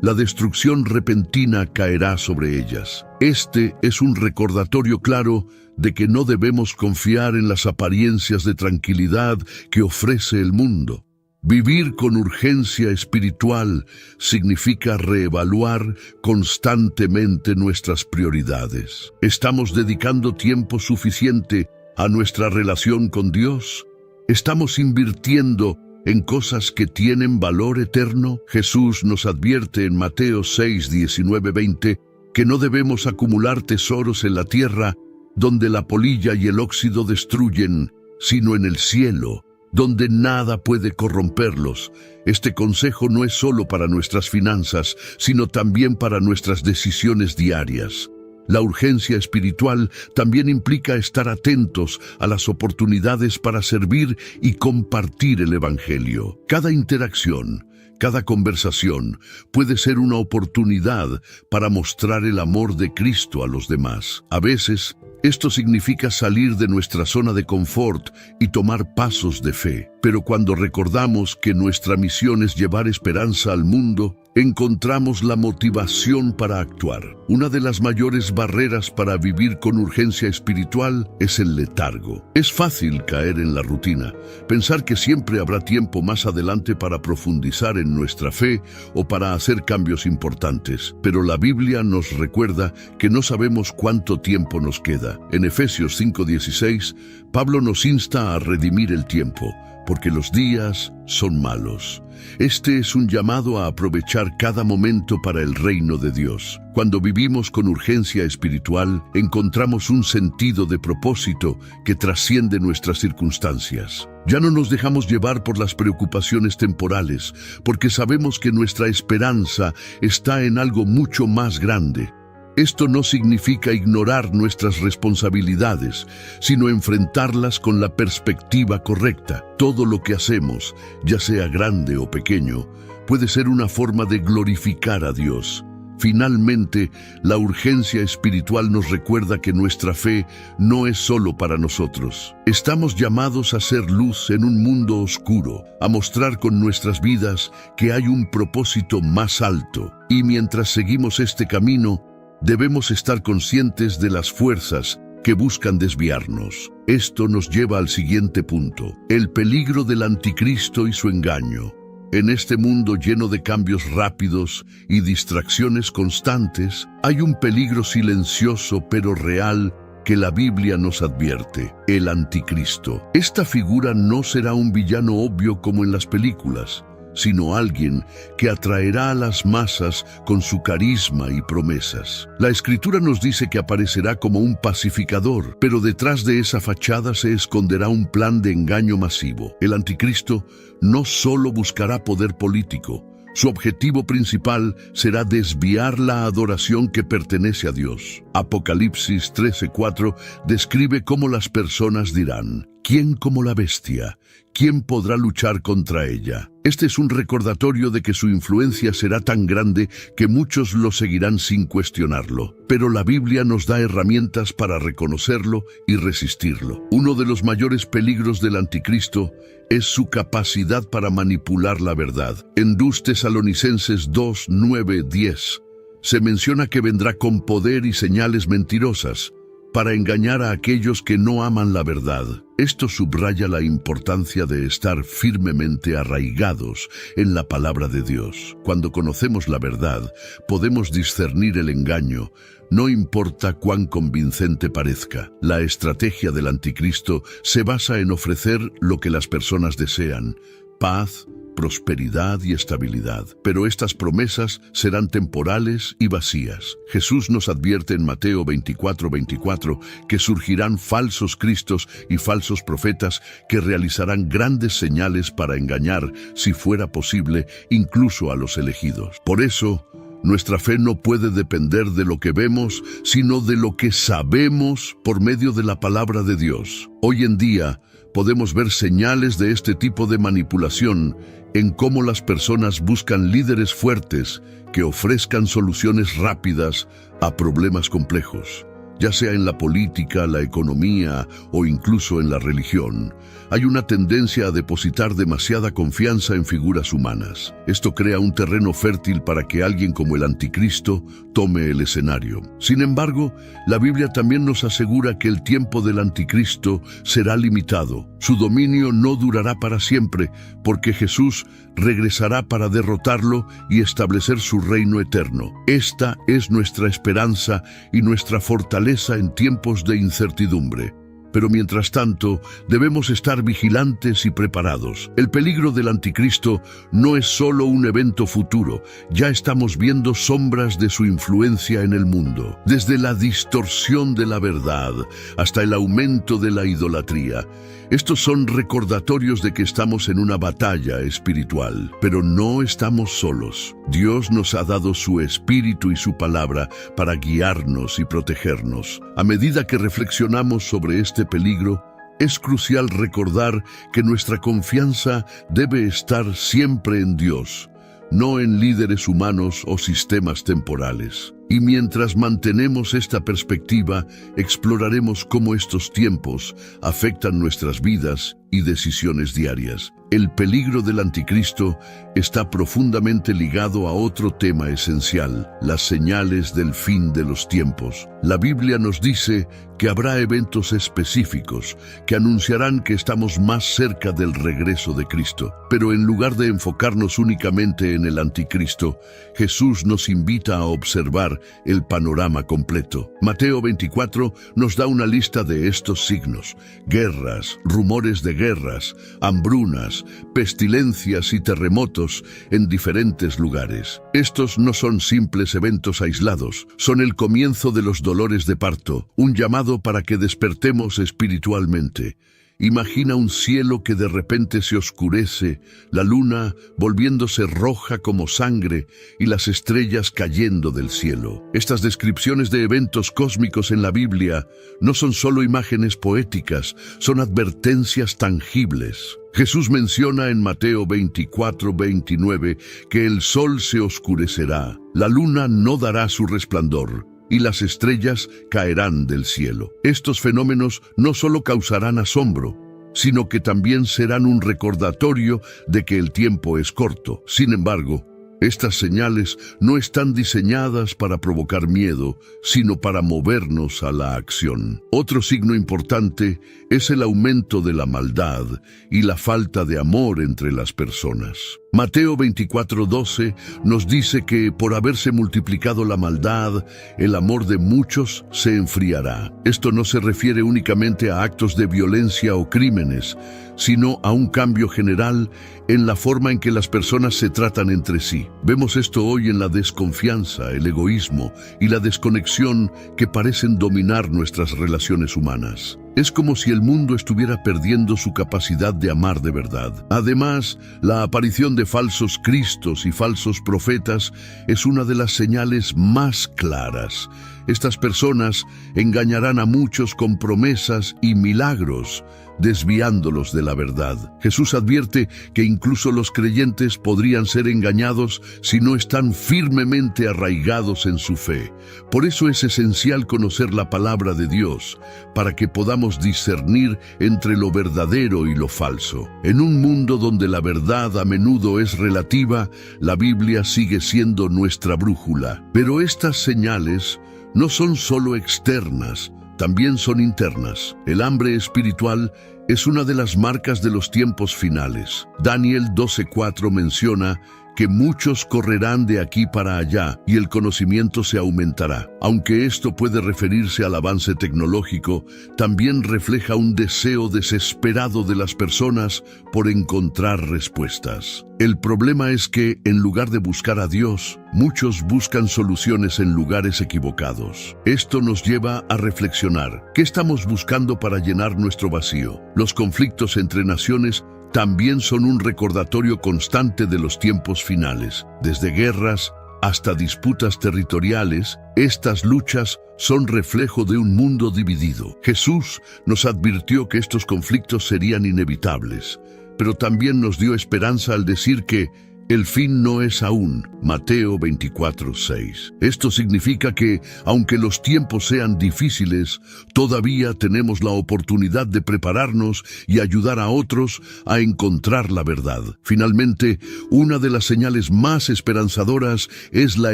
la destrucción repentina caerá sobre ellas. Este es un recordatorio claro de que no debemos confiar en las apariencias de tranquilidad que ofrece el mundo. Vivir con urgencia espiritual significa reevaluar constantemente nuestras prioridades. ¿Estamos dedicando tiempo suficiente a nuestra relación con Dios? ¿Estamos invirtiendo en cosas que tienen valor eterno? Jesús nos advierte en Mateo 6:19-20 que no debemos acumular tesoros en la tierra, donde la polilla y el óxido destruyen, sino en el cielo, donde nada puede corromperlos. Este consejo no es solo para nuestras finanzas, sino también para nuestras decisiones diarias. La urgencia espiritual también implica estar atentos a las oportunidades para servir y compartir el Evangelio. Cada interacción, cada conversación puede ser una oportunidad para mostrar el amor de Cristo a los demás. A veces, esto significa salir de nuestra zona de confort y tomar pasos de fe. Pero cuando recordamos que nuestra misión es llevar esperanza al mundo, encontramos la motivación para actuar. Una de las mayores barreras para vivir con urgencia espiritual es el letargo. Es fácil caer en la rutina, pensar que siempre habrá tiempo más adelante para profundizar en nuestra fe o para hacer cambios importantes. Pero la Biblia nos recuerda que no sabemos cuánto tiempo nos queda. En Efesios 5:16, Pablo nos insta a redimir el tiempo, porque los días son malos. Este es un llamado a aprovechar cada momento para el reino de Dios. Cuando vivimos con urgencia espiritual, encontramos un sentido de propósito que trasciende nuestras circunstancias. Ya no nos dejamos llevar por las preocupaciones temporales, porque sabemos que nuestra esperanza está en algo mucho más grande. Esto no significa ignorar nuestras responsabilidades, sino enfrentarlas con la perspectiva correcta. Todo lo que hacemos, ya sea grande o pequeño, puede ser una forma de glorificar a Dios. Finalmente, la urgencia espiritual nos recuerda que nuestra fe no es solo para nosotros. Estamos llamados a ser luz en un mundo oscuro, a mostrar con nuestras vidas que hay un propósito más alto. Y mientras seguimos este camino, debemos estar conscientes de las fuerzas que buscan desviarnos. Esto nos lleva al siguiente punto: el peligro del anticristo y su engaño. En este mundo lleno de cambios rápidos y distracciones constantes, hay un peligro silencioso pero real que la Biblia nos advierte: el anticristo. Esta figura no será un villano obvio como en las películas, sino alguien que atraerá a las masas con su carisma y promesas. La Escritura nos dice que aparecerá como un pacificador, pero detrás de esa fachada se esconderá un plan de engaño masivo. El anticristo no solo buscará poder político, su objetivo principal será desviar la adoración que pertenece a Dios. Apocalipsis 13:4 describe cómo las personas dirán: ¿quién como la bestia? ¿Quién podrá luchar contra ella? Este es un recordatorio de que su influencia será tan grande que muchos lo seguirán sin cuestionarlo. Pero la Biblia nos da herramientas para reconocerlo y resistirlo. Uno de los mayores peligros del anticristo es su capacidad para manipular la verdad. En 2 Tesalonicenses 2:9-10 se menciona que vendrá con poder y señales mentirosas para engañar a aquellos que no aman la verdad. Esto subraya la importancia de estar firmemente arraigados en la palabra de Dios. Cuando conocemos la verdad, podemos discernir el engaño, no importa cuán convincente parezca. La estrategia del anticristo se basa en ofrecer lo que las personas desean: paz, prosperidad y estabilidad. Pero estas promesas serán temporales y vacías. Jesús nos advierte en Mateo 24:24 que surgirán falsos cristos y falsos profetas que realizarán grandes señales para engañar, si fuera posible, incluso a los elegidos. Por eso, nuestra fe no puede depender de lo que vemos, sino de lo que sabemos por medio de la palabra de Dios. Hoy en día, podemos ver señales de este tipo de manipulación en cómo las personas buscan líderes fuertes que ofrezcan soluciones rápidas a problemas complejos. Ya sea en la política, la economía o incluso en la religión, hay una tendencia a depositar demasiada confianza en figuras humanas. Esto crea un terreno fértil para que alguien como el anticristo tome el escenario. Sin embargo, la Biblia también nos asegura que el tiempo del anticristo será limitado. Su dominio no durará para siempre, porque Jesús regresará para derrotarlo y establecer su reino eterno. Esta es nuestra esperanza y nuestra fortaleza en tiempos de incertidumbre. Pero mientras tanto, debemos estar vigilantes y preparados. El peligro del anticristo no es solo un evento futuro, ya estamos viendo sombras de su influencia en el mundo. Desde la distorsión de la verdad hasta el aumento de la idolatría. Estos son recordatorios de que estamos en una batalla espiritual, pero no estamos solos. Dios nos ha dado su espíritu y su palabra para guiarnos y protegernos. A medida que reflexionamos sobre este peligro, es crucial recordar que nuestra confianza debe estar siempre en Dios, no en líderes humanos o sistemas temporales. Y mientras mantenemos esta perspectiva, exploraremos cómo estos tiempos afectan nuestras vidas y decisiones diarias. El peligro del anticristo está profundamente ligado a otro tema esencial: las señales del fin de los tiempos. La Biblia nos dice que habrá eventos específicos que anunciarán que estamos más cerca del regreso de Cristo. Pero en lugar de enfocarnos únicamente en el anticristo, Jesús nos invita a observar el panorama completo. Mateo 24 nos da una lista de estos signos: guerras, rumores de guerras, hambrunas, pestilencias y terremotos en diferentes lugares. Estos no son simples eventos aislados, son el comienzo de los dolores de parto, un llamado para que despertemos espiritualmente. Imagina un cielo que de repente se oscurece, la luna volviéndose roja como sangre y las estrellas cayendo del cielo. Estas descripciones de eventos cósmicos en la Biblia no son solo imágenes poéticas, son advertencias tangibles. Jesús menciona en Mateo 24:29 que el sol se oscurecerá, la luna no dará su resplandor y las estrellas caerán del cielo. Estos fenómenos no solo causarán asombro, sino que también serán un recordatorio de que el tiempo es corto. Sin embargo, estas señales no están diseñadas para provocar miedo, sino para movernos a la acción. Otro signo importante es el aumento de la maldad y la falta de amor entre las personas. Mateo 24:12 nos dice que por haberse multiplicado la maldad, el amor de muchos se enfriará. Esto no se refiere únicamente a actos de violencia o crímenes, sino a un cambio general en la forma en que las personas se tratan entre sí. Vemos esto hoy en la desconfianza, el egoísmo y la desconexión que parecen dominar nuestras relaciones humanas. Es como si el mundo estuviera perdiendo su capacidad de amar de verdad. Además, la aparición de falsos cristos y falsos profetas es una de las señales más claras. Estas personas engañarán a muchos con promesas y milagros, desviándolos de la verdad. Jesús advierte que incluso los creyentes podrían ser engañados si no están firmemente arraigados en su fe. Por eso es esencial conocer la palabra de Dios, para que podamos discernir entre lo verdadero y lo falso. En un mundo donde la verdad a menudo es relativa, la Biblia sigue siendo nuestra brújula. Pero estas señales no son solo externas, también son internas. El hambre espiritual es una de las marcas de los tiempos finales. Daniel 12:4 menciona que muchos correrán de aquí para allá y el conocimiento se aumentará. Aunque esto puede referirse al avance tecnológico, también refleja un deseo desesperado de las personas por encontrar respuestas. El problema es que, en lugar de buscar a Dios, muchos buscan soluciones en lugares equivocados. Esto nos lleva a reflexionar. ¿Qué estamos buscando para llenar nuestro vacío? Los conflictos entre naciones también son un recordatorio constante de los tiempos finales. Desde guerras hasta disputas territoriales, estas luchas son reflejo de un mundo dividido. Jesús nos advirtió que estos conflictos serían inevitables, pero también nos dio esperanza al decir que el fin no es aún. Mateo 24:6. Esto significa que, aunque los tiempos sean difíciles, todavía tenemos la oportunidad de prepararnos y ayudar a otros a encontrar la verdad. Finalmente, una de las señales más esperanzadoras es la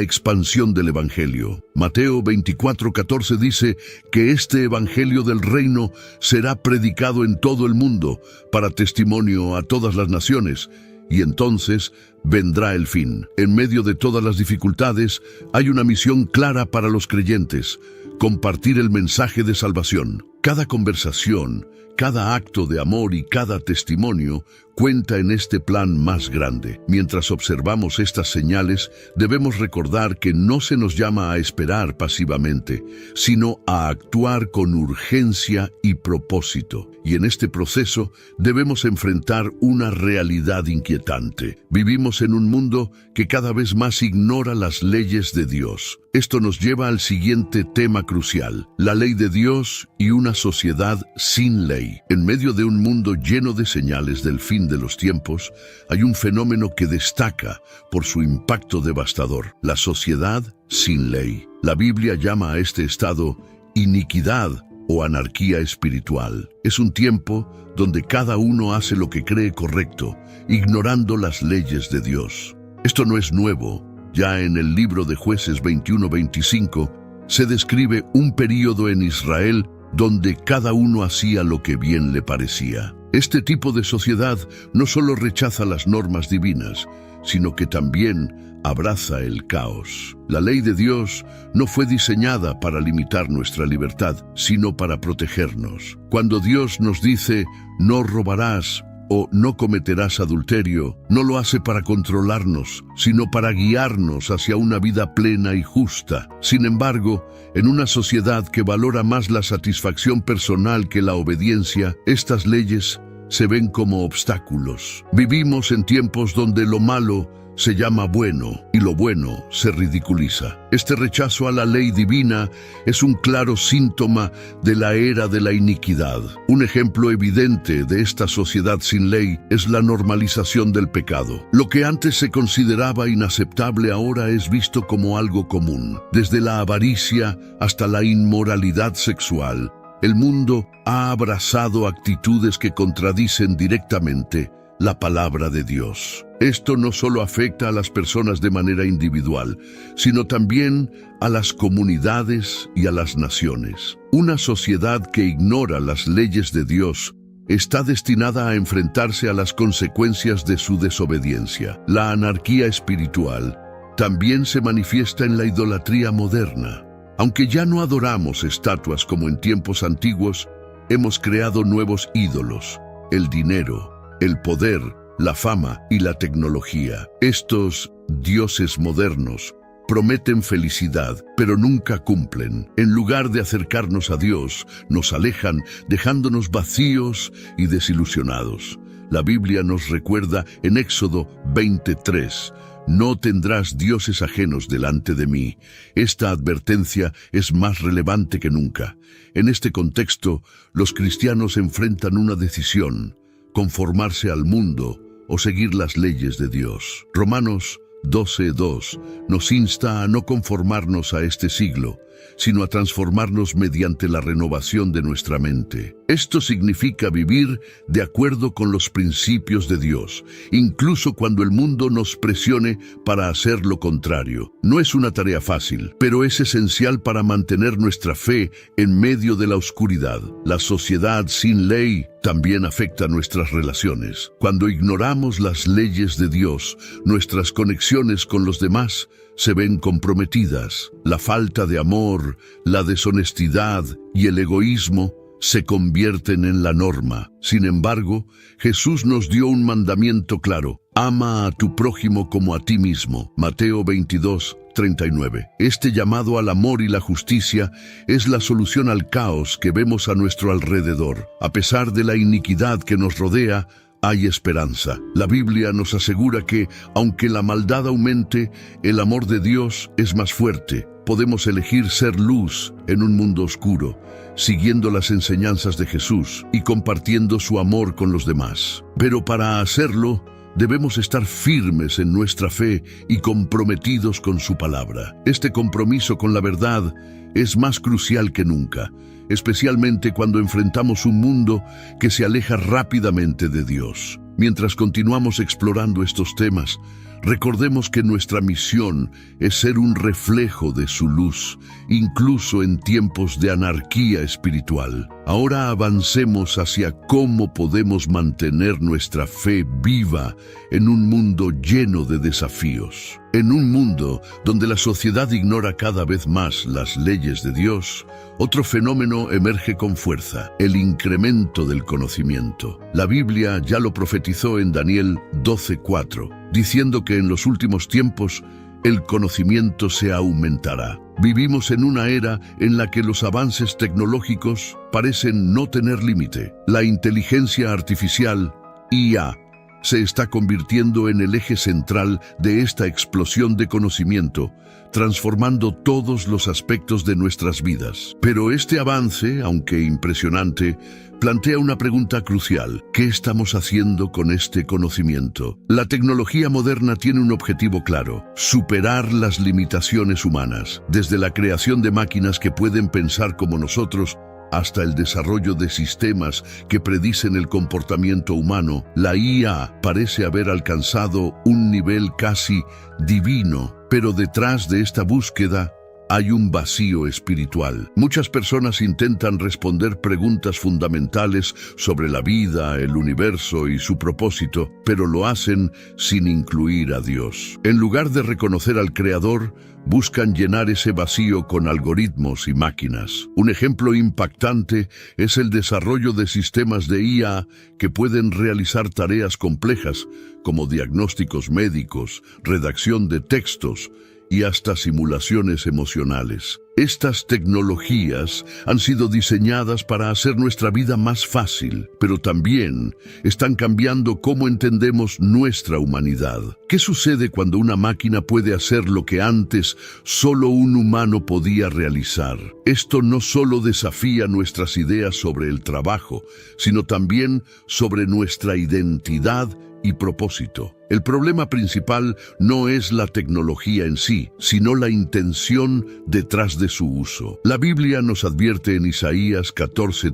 expansión del Evangelio. Mateo 24:14 dice que este Evangelio del reino será predicado en todo el mundo para testimonio a todas las naciones. Y entonces vendrá el fin. En medio de todas las dificultades, hay una misión clara para los creyentes: compartir el mensaje de salvación. Cada conversación, cada acto de amor y cada testimonio cuenta en este plan más grande. Mientras observamos estas señales, debemos recordar que no se nos llama a esperar pasivamente, sino a actuar con urgencia y propósito. Y en este proceso debemos enfrentar una realidad inquietante. Vivimos en un mundo que cada vez más ignora las leyes de Dios. Esto nos lleva al siguiente tema crucial: la ley de Dios y una sociedad sin ley. En medio de un mundo lleno de señales del fin de los tiempos, hay un fenómeno que destaca por su impacto devastador: la sociedad sin ley. La Biblia llama a este estado iniquidad o anarquía espiritual. Es un tiempo donde cada uno hace lo que cree correcto, ignorando las leyes de Dios. Esto no es nuevo. Ya en el libro de Jueces 21:25 se describe un período en Israel donde cada uno hacía lo que bien le parecía. Este tipo de sociedad no solo rechaza las normas divinas, sino que también abraza el caos. La ley de Dios no fue diseñada para limitar nuestra libertad, sino para protegernos. Cuando Dios nos dice, no robarás, o no cometerás adulterio, no lo hace para controlarnos, sino para guiarnos hacia una vida plena y justa. Sin embargo, en una sociedad que valora más la satisfacción personal que la obediencia, estas leyes se ven como obstáculos. Vivimos en tiempos donde lo malo se llama bueno y lo bueno se ridiculiza. Este rechazo a la ley divina es un claro síntoma de la era de la iniquidad. Un ejemplo evidente de esta sociedad sin ley es la normalización del pecado. Lo que antes se consideraba inaceptable ahora es visto como algo común. Desde la avaricia hasta la inmoralidad sexual, el mundo ha abrazado actitudes que contradicen directamente la palabra de Dios. Esto no solo afecta a las personas de manera individual, sino también a las comunidades y a las naciones. Una sociedad que ignora las leyes de Dios está destinada a enfrentarse a las consecuencias de su desobediencia. La anarquía espiritual también se manifiesta en la idolatría moderna. Aunque ya no adoramos estatuas como en tiempos antiguos, hemos creado nuevos ídolos: el dinero, el poder, la fama y la tecnología. Estos dioses modernos prometen felicidad, pero nunca cumplen. En lugar de acercarnos a Dios, nos alejan, dejándonos vacíos y desilusionados. La Biblia nos recuerda en Éxodo 23: no tendrás dioses ajenos delante de mí. Esta advertencia es más relevante que nunca. En este contexto, los cristianos enfrentan una decisión: conformarse al mundo o seguir las leyes de Dios. Romanos 12:2 nos insta a no conformarnos a este siglo, sino a transformarnos mediante la renovación de nuestra mente. Esto significa vivir de acuerdo con los principios de Dios, incluso cuando el mundo nos presione para hacer lo contrario. No es una tarea fácil, pero es esencial para mantener nuestra fe en medio de la oscuridad. La sociedad sin ley también afecta nuestras relaciones. Cuando ignoramos las leyes de Dios, nuestras conexiones con los demás se ven comprometidas. La falta de amor, la deshonestidad y el egoísmo se convierten en la norma. Sin embargo, Jesús nos dio un mandamiento claro: ama a tu prójimo como a ti mismo. Mateo 22:39. Este llamado al amor y la justicia es la solución al caos que vemos a nuestro alrededor. A pesar de la iniquidad que nos rodea, hay esperanza. La Biblia nos asegura que, aunque la maldad aumente, el amor de Dios es más fuerte. Podemos elegir ser luz en un mundo oscuro, siguiendo las enseñanzas de Jesús y compartiendo su amor con los demás. Pero para hacerlo, debemos estar firmes en nuestra fe y comprometidos con su palabra. Este compromiso con la verdad es más crucial que nunca, especialmente cuando enfrentamos un mundo que se aleja rápidamente de Dios. Mientras continuamos explorando estos temas, recordemos que nuestra misión es ser un reflejo de su luz, incluso en tiempos de anarquía espiritual. Ahora avancemos hacia cómo podemos mantener nuestra fe viva en un mundo lleno de desafíos. En un mundo donde la sociedad ignora cada vez más las leyes de Dios, otro fenómeno emerge con fuerza: el incremento del conocimiento. La Biblia ya lo profetizó en Daniel 12:4, diciendo que en los últimos tiempos el conocimiento se aumentará. Vivimos en una era en la que los avances tecnológicos parecen no tener límite. La inteligencia artificial, IA, se está convirtiendo en el eje central de esta explosión de conocimiento, transformando todos los aspectos de nuestras vidas. Pero este avance, aunque impresionante, plantea una pregunta crucial: ¿qué estamos haciendo con este conocimiento? La tecnología moderna tiene un objetivo claro: superar las limitaciones humanas. Desde la creación de máquinas que pueden pensar como nosotros, hasta el desarrollo de sistemas que predicen el comportamiento humano, la IA parece haber alcanzado un nivel casi divino. Pero detrás de esta búsqueda hay un vacío espiritual. Muchas personas intentan responder preguntas fundamentales sobre la vida, el universo y su propósito, pero lo hacen sin incluir a Dios. En lugar de reconocer al Creador, buscan llenar ese vacío con algoritmos y máquinas. Un ejemplo impactante es el desarrollo de sistemas de IA que pueden realizar tareas complejas como diagnósticos médicos, redacción de textos y hasta simulaciones emocionales. Estas tecnologías han sido diseñadas para hacer nuestra vida más fácil, pero también están cambiando cómo entendemos nuestra humanidad. ¿Qué sucede cuando una máquina puede hacer lo que antes solo un humano podía realizar? Esto no solo desafía nuestras ideas sobre el trabajo, sino también sobre nuestra identidad y propósito. El problema principal no es la tecnología en sí, sino la intención detrás de su uso. La Biblia nos advierte en Isaías 14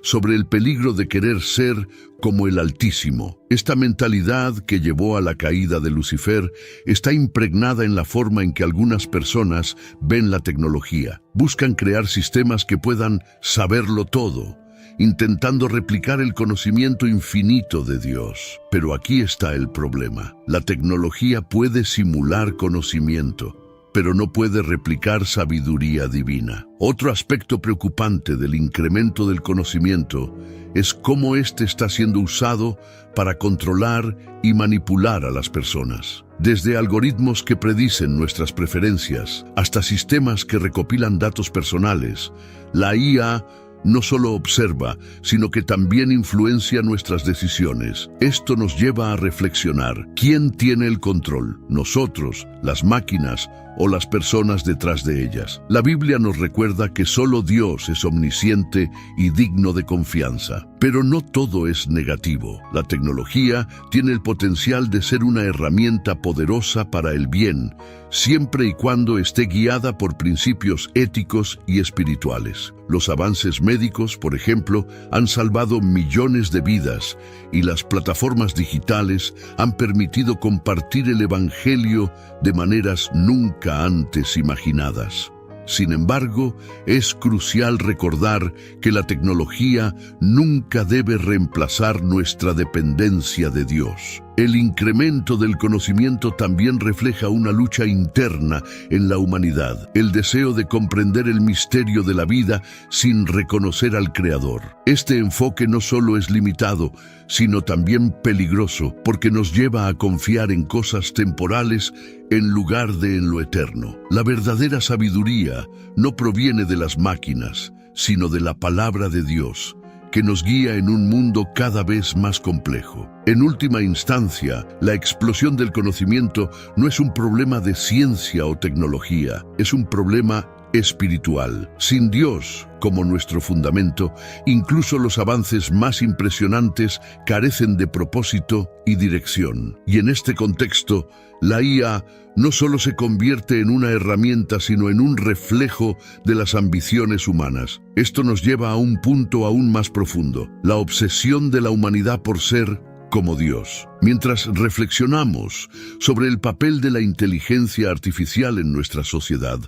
sobre el peligro de querer ser como el Altísimo. Esta mentalidad que llevó a la caída de Lucifer está impregnada en la forma en que algunas personas ven la tecnología. Buscan crear sistemas que puedan saberlo todo, intentando replicar el conocimiento infinito de Dios. Pero aquí está el problema. La tecnología puede simular conocimiento, pero no puede replicar sabiduría divina. Otro aspecto preocupante del incremento del conocimiento es cómo éste está siendo usado para controlar y manipular a las personas. Desde algoritmos que predicen nuestras preferencias hasta sistemas que recopilan datos personales, la IA no solo observa, sino que también influencia nuestras decisiones. Esto nos lleva a reflexionar. ¿Quién tiene el control? ¿Nosotros, las máquinas o las personas detrás de ellas? La Biblia nos recuerda que solo Dios es omnisciente y digno de confianza. Pero no todo es negativo. La tecnología tiene el potencial de ser una herramienta poderosa para el bien, siempre y cuando esté guiada por principios éticos y espirituales. Los avances médicos, por ejemplo, han salvado millones de vidas y las plataformas digitales han permitido compartir el Evangelio de maneras nunca antes imaginadas. Sin embargo, es crucial recordar que la tecnología nunca debe reemplazar nuestra dependencia de Dios. El incremento del conocimiento también refleja una lucha interna en la humanidad, el deseo de comprender el misterio de la vida sin reconocer al Creador. Este enfoque no solo es limitado, sino también peligroso, porque nos lleva a confiar en cosas temporales en lugar de en lo eterno. La verdadera sabiduría no proviene de las máquinas, sino de la palabra de Dios, que nos guía en un mundo cada vez más complejo. En última instancia, la explosión del conocimiento no es un problema de ciencia o tecnología, es un problema espiritual. Sin Dios como nuestro fundamento, incluso los avances más impresionantes carecen de propósito y dirección. Y en este contexto, la IA no solo se convierte en una herramienta, sino en un reflejo de las ambiciones humanas. Esto nos lleva a un punto aún más profundo: la obsesión de la humanidad por ser como Dios. Mientras reflexionamos sobre el papel de la inteligencia artificial en nuestra sociedad,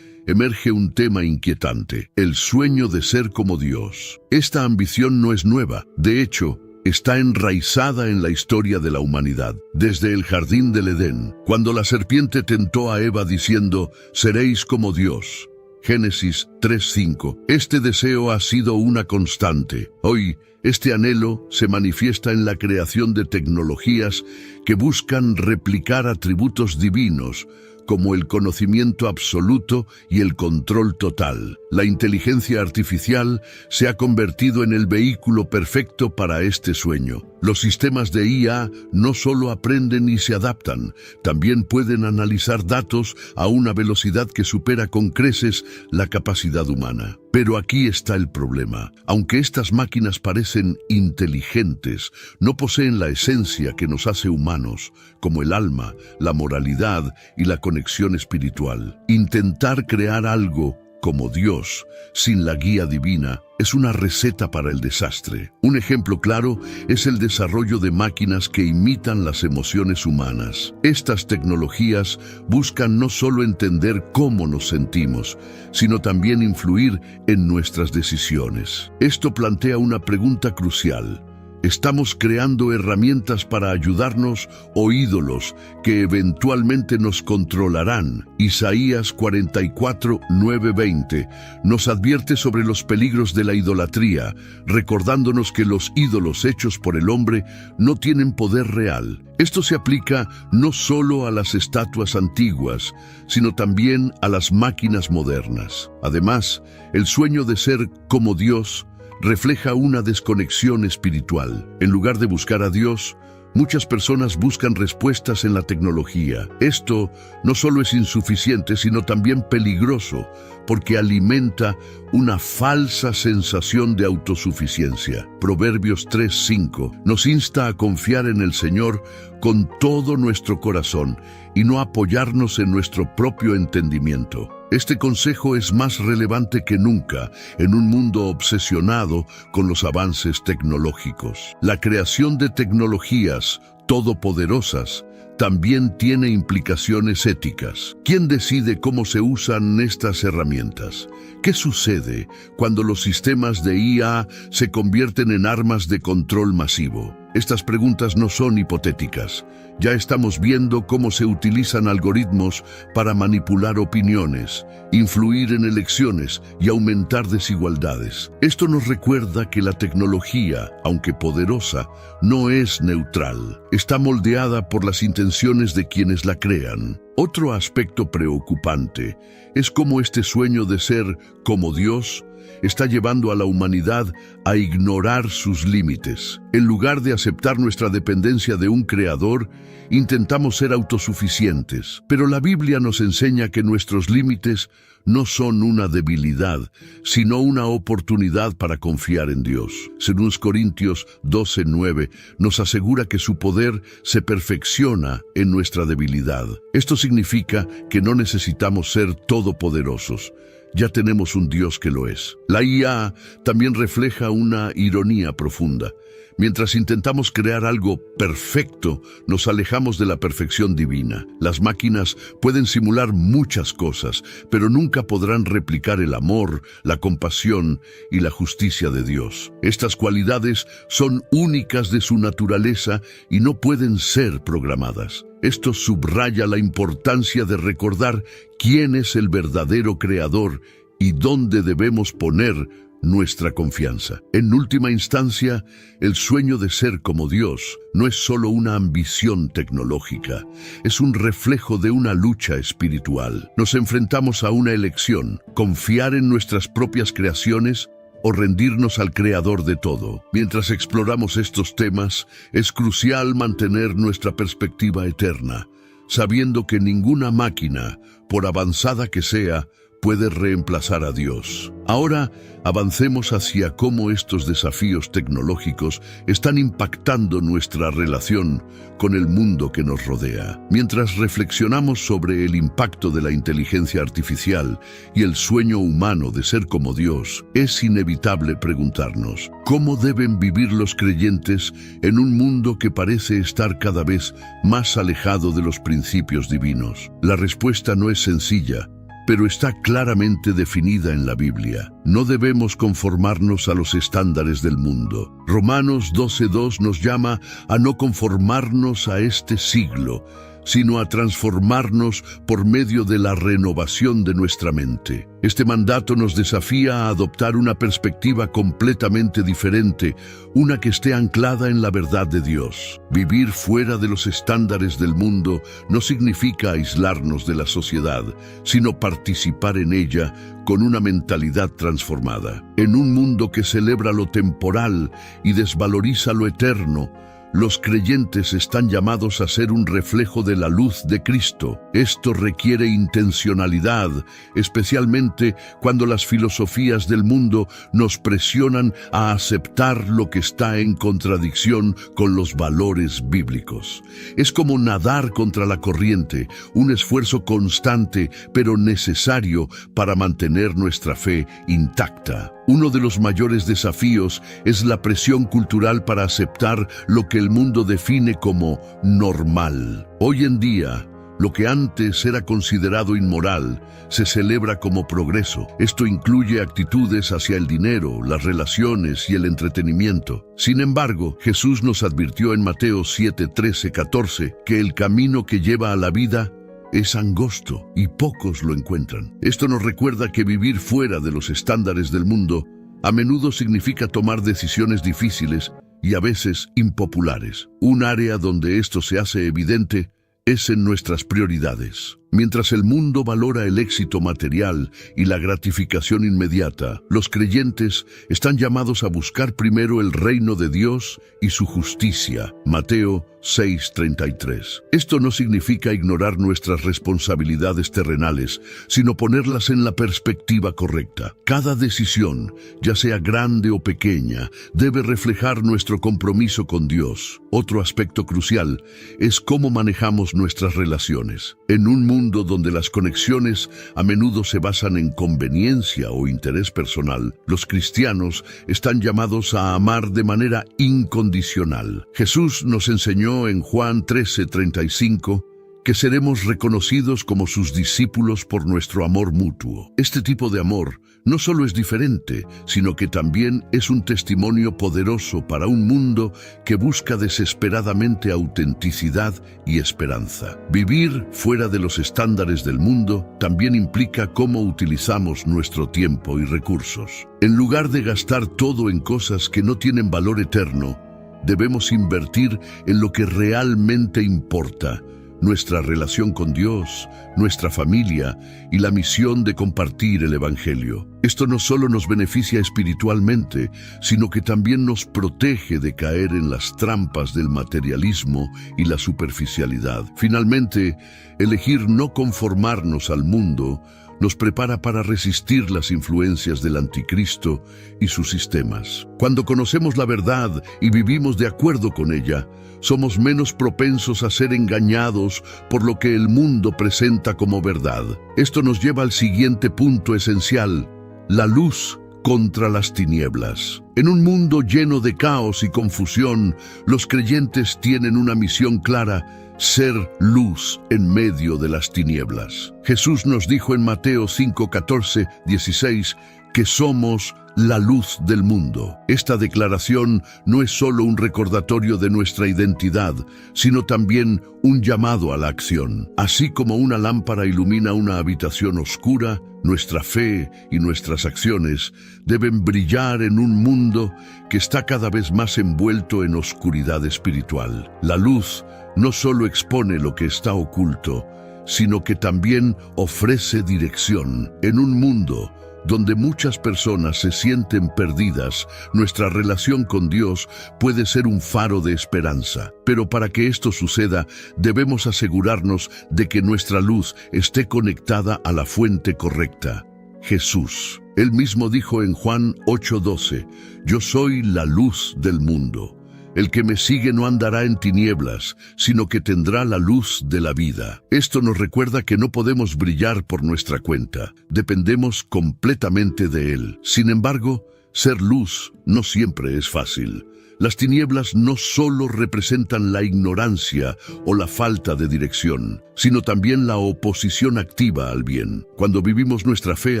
emerge un tema inquietante: el sueño de ser como Dios. Esta ambición no es nueva. De hecho, está enraizada en la historia de la humanidad. Desde el jardín del Edén, cuando la serpiente tentó a Eva diciendo: «Seréis como Dios». Génesis 3:5. Este deseo ha sido una constante. Hoy, este anhelo se manifiesta en la creación de tecnologías que buscan replicar atributos divinos, como el conocimiento absoluto y el control total. La inteligencia artificial se ha convertido en el vehículo perfecto para este sueño. Los sistemas de IA no solo aprenden y se adaptan, también pueden analizar datos a una velocidad que supera con creces la capacidad humana. Pero aquí está el problema. Aunque estas máquinas parecen inteligentes, no poseen la esencia que nos hace humanos, como el alma, la moralidad y la conexión espiritual. Intentar crear algo como Dios, sin la guía divina, es una receta para el desastre. Un ejemplo claro es el desarrollo de máquinas que imitan las emociones humanas. Estas tecnologías buscan no solo entender cómo nos sentimos, sino también influir en nuestras decisiones. Esto plantea una pregunta crucial. ¿Estamos creando herramientas para ayudarnos o ídolos que eventualmente nos controlarán? Isaías 44, 9-20 nos advierte sobre los peligros de la idolatría, recordándonos que los ídolos hechos por el hombre no tienen poder real. Esto se aplica no solo a las estatuas antiguas, sino también a las máquinas modernas. Además, el sueño de ser como Dios refleja una desconexión espiritual. En lugar de buscar a Dios, muchas personas buscan respuestas en la tecnología. Esto no solo es insuficiente, sino también peligroso, porque alimenta una falsa sensación de autosuficiencia. Proverbios 3:5 nos insta a confiar en el Señor con todo nuestro corazón y no apoyarnos en nuestro propio entendimiento. Este consejo es más relevante que nunca en un mundo obsesionado con los avances tecnológicos. La creación de tecnologías todopoderosas también tiene implicaciones éticas. ¿Quién decide cómo se usan estas herramientas? ¿Qué sucede cuando los sistemas de IA se convierten en armas de control masivo? Estas preguntas no son hipotéticas. Ya estamos viendo cómo se utilizan algoritmos para manipular opiniones, influir en elecciones y aumentar desigualdades. Esto nos recuerda que la tecnología, aunque poderosa, no es neutral. Está moldeada por las intenciones de quienes la crean. Otro aspecto preocupante es cómo este sueño de ser como Dios está llevando a la humanidad a ignorar sus límites. En lugar de aceptar nuestra dependencia de un creador, intentamos ser autosuficientes. Pero la Biblia nos enseña que nuestros límites no son una debilidad, sino una oportunidad para confiar en Dios. 2 Corintios 12:9 nos asegura que su poder se perfecciona en nuestra debilidad. Esto significa que no necesitamos ser todopoderosos. Ya tenemos un Dios que lo es. La IA también refleja una ironía profunda. Mientras intentamos crear algo perfecto, nos alejamos de la perfección divina. Las máquinas pueden simular muchas cosas, pero nunca podrán replicar el amor, la compasión y la justicia de Dios. Estas cualidades son únicas de su naturaleza y no pueden ser programadas. Esto subraya la importancia de recordar quién es el verdadero creador y dónde debemos poner nuestra confianza. En última instancia, el sueño de ser como Dios no es solo una ambición tecnológica, es un reflejo de una lucha espiritual. Nos enfrentamos a una elección: confiar en nuestras propias creaciones o rendirnos al Creador de todo. Mientras exploramos estos temas, es crucial mantener nuestra perspectiva eterna, sabiendo que ninguna máquina, por avanzada que sea, puede reemplazar a Dios. Ahora, avancemos hacia cómo estos desafíos tecnológicos están impactando nuestra relación con el mundo que nos rodea. Mientras reflexionamos sobre el impacto de la inteligencia artificial y el sueño humano de ser como Dios, es inevitable preguntarnos: ¿cómo deben vivir los creyentes en un mundo que parece estar cada vez más alejado de los principios divinos? La respuesta no es sencilla, pero está claramente definida en la Biblia. No debemos conformarnos a los estándares del mundo. Romanos 12:2 nos llama a no conformarnos a este siglo, sino a transformarnos por medio de la renovación de nuestra mente. Este mandato nos desafía a adoptar una perspectiva completamente diferente, una que esté anclada en la verdad de Dios. Vivir fuera de los estándares del mundo no significa aislarnos de la sociedad, sino participar en ella con una mentalidad transformada. En un mundo que celebra lo temporal y desvaloriza lo eterno, Los creyentes están llamados a ser un reflejo de la luz de Cristo. Esto requiere intencionalidad, especialmente cuando las filosofías del mundo nos presionan a aceptar lo que está en contradicción con los valores bíblicos. Es como nadar contra la corriente, un esfuerzo constante pero necesario para mantener nuestra fe intacta. Uno de los mayores desafíos es la presión cultural para aceptar lo que el mundo define como normal. Hoy en día, lo que antes era considerado inmoral se celebra como progreso. Esto incluye actitudes hacia el dinero, las relaciones y el entretenimiento. Sin embargo, Jesús nos advirtió en Mateo 7, 13, 14 que el camino que lleva a la vida es angosto y pocos lo encuentran. Esto nos recuerda que vivir fuera de los estándares del mundo a menudo significa tomar decisiones difíciles y a veces impopulares. Un área donde esto se hace evidente es en nuestras prioridades. Mientras el mundo valora el éxito material y la gratificación inmediata, los creyentes están llamados a buscar primero el reino de Dios y su justicia. Mateo 6:33. Esto no significa ignorar nuestras responsabilidades terrenales, sino ponerlas en la perspectiva correcta. Cada decisión, ya sea grande o pequeña, debe reflejar nuestro compromiso con Dios. Otro aspecto crucial es cómo manejamos nuestras relaciones. En un mundo donde las conexiones a menudo se basan en conveniencia o interés personal, los cristianos están llamados a amar de manera incondicional. Jesús nos enseñó en Juan 13:35 que seremos reconocidos como sus discípulos por nuestro amor mutuo. Este tipo de amor no solo es diferente, sino que también es un testimonio poderoso para un mundo que busca desesperadamente autenticidad y esperanza. Vivir fuera de los estándares del mundo también implica cómo utilizamos nuestro tiempo y recursos. En lugar de gastar todo en cosas que no tienen valor eterno, debemos invertir en lo que realmente importa: nuestra relación con Dios, nuestra familia y la misión de compartir el Evangelio. Esto no solo nos beneficia espiritualmente, sino que también nos protege de caer en las trampas del materialismo y la superficialidad. Finalmente, elegir no conformarnos al mundo nos prepara para resistir las influencias del anticristo y sus sistemas. Cuando conocemos la verdad y vivimos de acuerdo con ella, somos menos propensos a ser engañados por lo que el mundo presenta como verdad. Esto nos lleva al siguiente punto esencial: la luz contra las tinieblas. En un mundo lleno de caos y confusión, los creyentes tienen una misión clara: ser luz en medio de las tinieblas. Jesús nos dijo en Mateo 5, 14, 16 que somos la luz del mundo. Esta declaración no es solo un recordatorio de nuestra identidad, sino también un llamado a la acción. Así como una lámpara ilumina una habitación oscura, nuestra fe y nuestras acciones deben brillar en un mundo que está cada vez más envuelto en oscuridad espiritual. La luz no solo expone lo que está oculto, sino que también ofrece dirección. En un mundo donde muchas personas se sienten perdidas, nuestra relación con Dios puede ser un faro de esperanza. Pero para que esto suceda, debemos asegurarnos de que nuestra luz esté conectada a la fuente correcta: Jesús. Él mismo dijo en Juan 8:12, yo soy la luz del mundo. El que me sigue no andará en tinieblas, sino que tendrá la luz de la vida. Esto nos recuerda que no podemos brillar por nuestra cuenta. Dependemos completamente de Él. Sin embargo, ser luz no siempre es fácil. Las tinieblas no solo representan la ignorancia o la falta de dirección, sino también la oposición activa al bien. Cuando vivimos nuestra fe